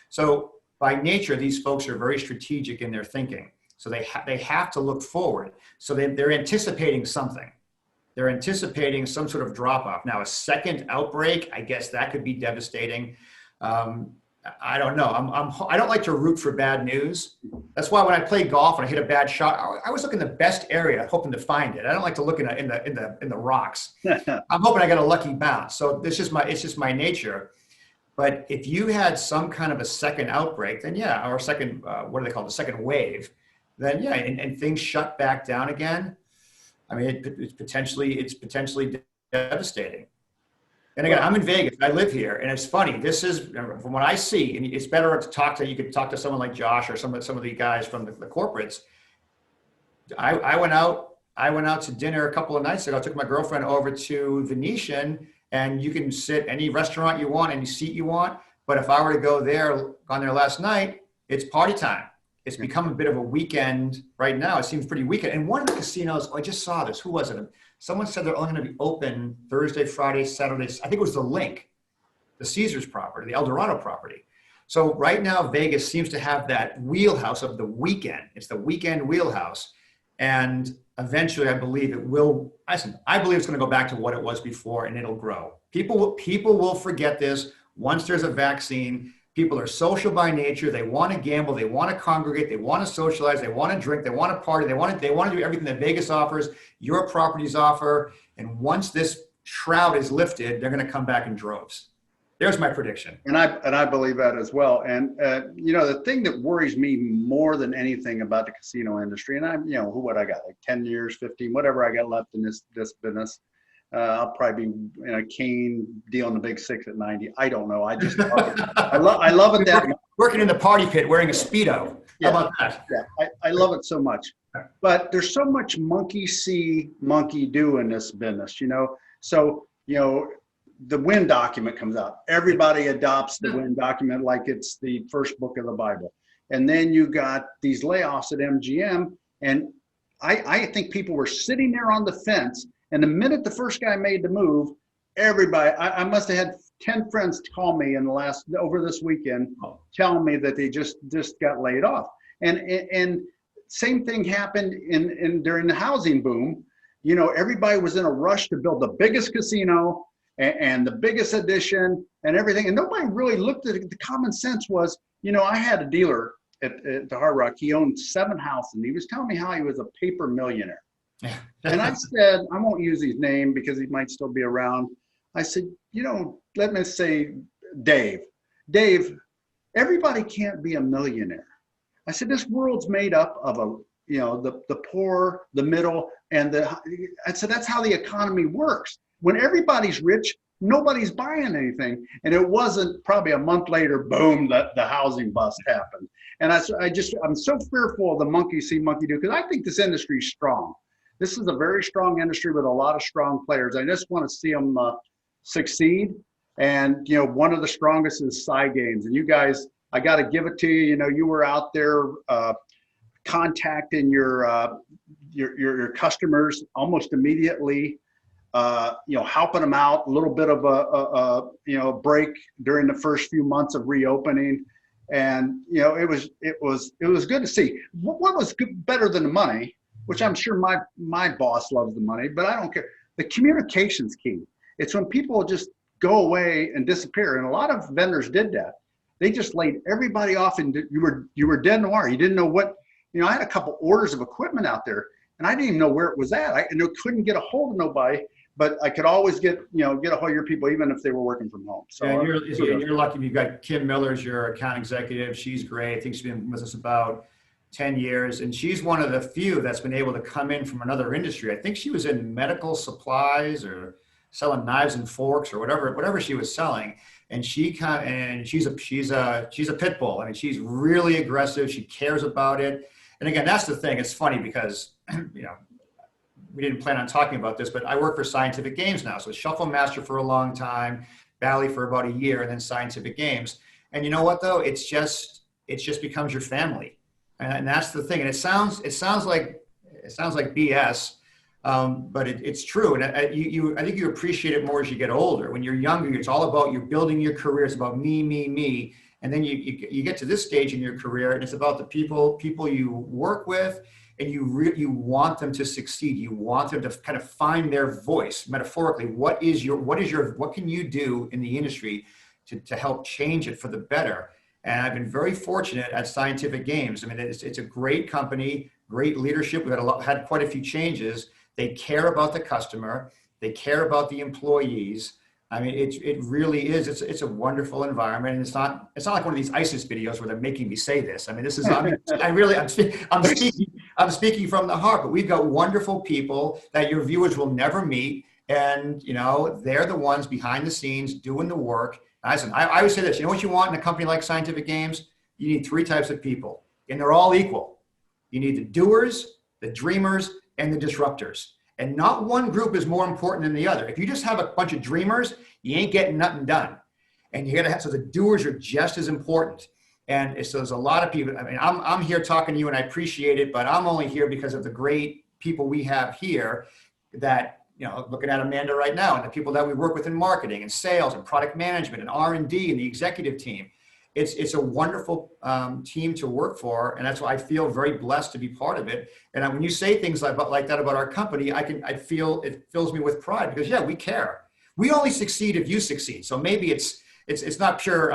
So by nature, these folks are very strategic in their thinking. So they have to look forward. So they're anticipating something. They're anticipating some sort of drop off. Now, a second outbreak, I guess that could be devastating. I don't know. I don't like to root for bad news. That's why when I play golf and I hit a bad shot, I always look in the best area, hoping to find it. I don't like to look in the rocks. I'm hoping I get a lucky bounce. So it's just my nature. But if you had some kind of a second outbreak, then yeah, or a second, what do they call it, the second wave, then yeah, and things shut back down again. I mean, it's potentially devastating. And again, I'm in Vegas. I live here, and it's funny. This is from what I see, and it's better to talk to. You could talk to someone like Josh or some of the guys from the corporates. I went out to dinner a couple of nights ago. I took my girlfriend over to Venetian, and you can sit any restaurant you want, any seat you want. But if I were to gone there last night, it's party time. It's become a bit of a weekend right now. It seems pretty weekend. And one of the casinos, I just saw this. Who was it? Someone said they're only going to be open Thursday, Friday, Saturday. I think it was the Link, the Caesars property, the El Dorado property. So right now, Vegas seems to have that wheelhouse of the weekend. It's the weekend wheelhouse. And eventually, I believe it will. I believe it's going to go back to what it was before, and it'll grow. People will forget this once there's a vaccine. People are social by nature. They want to gamble. They want to congregate. They want to socialize. They want to drink. They want to party. They want to do everything that Vegas offers, your properties offer. And once this shroud is lifted, they're going to come back in droves. There's my prediction. And I believe that as well. And you know, the thing that worries me more than anything about the casino industry, and I'm, you know, what I got, like 10 years, 15, whatever I got left in this business. I'll probably be in a cane dealing the big six at 90. I don't know. I just love it. I love it that much. Working in the party pit wearing a Speedo. Yeah, How about that? Yeah, I love it so much. But there's so much monkey see, monkey do in this business, you know? So, you know, the WIN document comes out. Everybody adopts the WIN document like it's the first book of the Bible. And then you got these layoffs at MGM. And I think people were sitting there on the fence. And the minute the first guy made the move, everybody, I must have had 10 friends call me in the over this weekend, telling me that they just got laid off. And same thing happened during the housing boom. You know, everybody was in a rush to build the biggest casino and the biggest addition and everything. And nobody really looked at it. The common sense was, you know, I had a dealer at the Hard Rock. He owned 7 houses, and he was telling me how he was a paper millionaire. And I said, I won't use his name because he might still be around. I said, you know, let me say Dave, everybody can't be a millionaire. I said, this world's made up of you know, the poor, the middle, and I said, that's how the economy works. When everybody's rich, nobody's buying anything. And it wasn't probably a month later, boom, the housing bust happened. And I'm so fearful of the monkey see, monkey do, because I think this industry is strong. This is a very strong industry with a lot of strong players. I just want to see them succeed. And, you know, one of the strongest is Games. And you guys, I got to give it to you. You know, you were out there contacting your customers almost immediately, you know, helping them out, a little bit of a you know, break during the first few months of reopening. And, you know, it was good to see. What was better than the money, which I'm sure my boss loves the money, but I don't care. The communication's key. It's when people just go away and disappear. And a lot of vendors did that. They just laid everybody off, and you were dead in the water. You didn't know what, you know, I had a couple orders of equipment out there, and I didn't even know where it was at. I couldn't get a hold of nobody, but I could always get a hold of your people, even if they were working from home. So yeah, you're lucky. You've got Kim Miller's your account executive. She's great. I think she's been with us about 10 years, and she's one of the few that's been able to come in from another industry. I think she was in medical supplies or selling knives and forks or whatever she was selling. And she's a pit bull. I mean, she's really aggressive. She cares about it. And again, that's the thing. It's funny because, you know, we didn't plan on talking about this, but I work for Scientific Games now. So Shuffle Master for a long time, Bally for about a year, and then Scientific Games. And you know what though? It just becomes your family. And that's the thing. And it sounds like BS. But it's true. And I think you appreciate it more as you get older. When you're younger, it's all about you're building your career. It's about me. And then you get to this stage in your career, and it's about the people you work with, and you want them to succeed. You want them to kind of find their voice metaphorically. What can you do in the industry to help change it for the better? And I've been very fortunate at Scientific Games. I mean, it's a great company, great leadership. We've had quite a few changes. They care about the customer. They care about the employees. I mean, it really is. It's a wonderful environment, and it's not like one of these ISIS videos where they're making me say this. I mean, this is. I'm speaking from the heart. But we've got wonderful people that your viewers will never meet, and you know they're the ones behind the scenes doing the work. I always say this. You know what you want in a company like Scientific Games? You need 3 types of people, and they're all equal. You need the doers, the dreamers, and the disruptors. And not one group is more important than the other. If you just have a bunch of dreamers, you ain't getting nothing done. And you gotta have, so the doers are just as important. And so there's a lot of people, I mean, I'm here talking to you and I appreciate it, but I'm only here because of the great people we have here that, you know, looking at Amanda right now and the people that we work with in marketing and sales and product management and R&D and the executive team. It's a wonderful team to work for, and that's why I feel very blessed to be part of it. And when you say things like that about our company, I feel it fills me with pride because yeah, we care. We only succeed if you succeed. So maybe it's not pure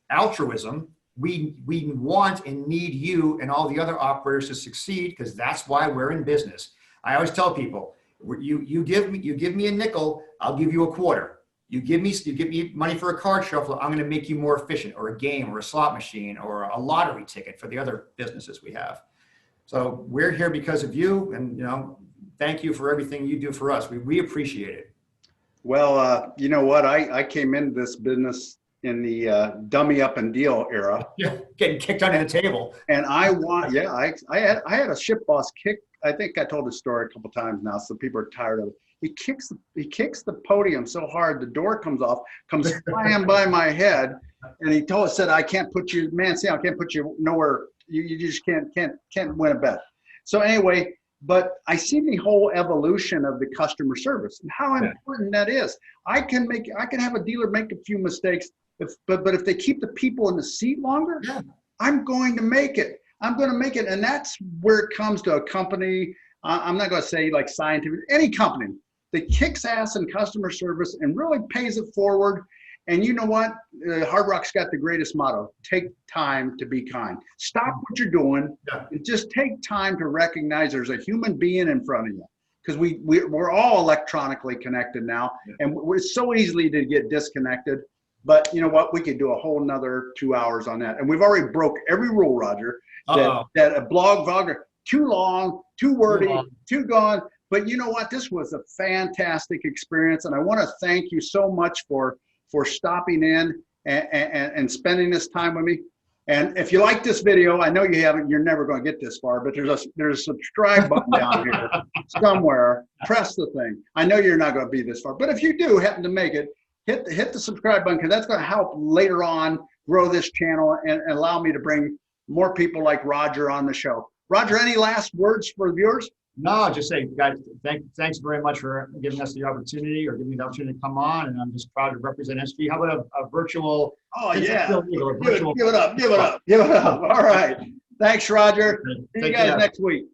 altruism. We want and need you and all the other operators to succeed because that's why we're in business. I always tell people, you give me a nickel, I'll give you a quarter. You give me money for a card shuffle, I'm going to make you more efficient, or a game, or a slot machine, or a lottery ticket for the other businesses we have. So we're here because of you, and thank you for everything you do for us. We appreciate it. Well, you know what? I came into this business in the dummy up and deal era. Yeah, getting kicked under the table. And I had a ship boss kick. I think I told the story a couple times now, so people are tired of it. He kicks the podium so hard the door comes off, comes flying by my head, and he said, "I can't put you, man, Sam, I can't put you nowhere. You just can't win a bet." So anyway, but I see the whole evolution of the customer service and how important that is. I can have a dealer make a few mistakes, but if they keep the people in the seat longer, I'm going to make it. And that's where it comes to a company. I'm not going to say like scientific, any company that kicks ass in customer service and really pays it forward. And you know what? Hard Rock's got the greatest motto: take time to be kind. Stop what you're doing and just take time to recognize there's a human being in front of you. Because we're all electronically connected now, and we're so easily to get disconnected. But you know what? We could do a whole nother 2 hours on that. And we've already broke every rule, Roger, that a vlogger, too long, too wordy, too gone. But you know what? This was a fantastic experience. And I want to thank you so much for stopping in and spending this time with me. And if you like this video, I know you haven't, you're never going to get this far, but there's a subscribe button down here somewhere. Press the thing. I know you're not going to be this far, but if you do happen to make it, hit the subscribe button, because that's going to help later on grow this channel and allow me to bring more people like Roger on the show. Roger, any last words for the viewers? No, just say, guys, thanks very much for giving us the opportunity, or giving me the opportunity to come on. And I'm just proud to represent SV. How about a virtual? Oh, yeah. Give it up. All right. Thanks, Roger. See you guys next week.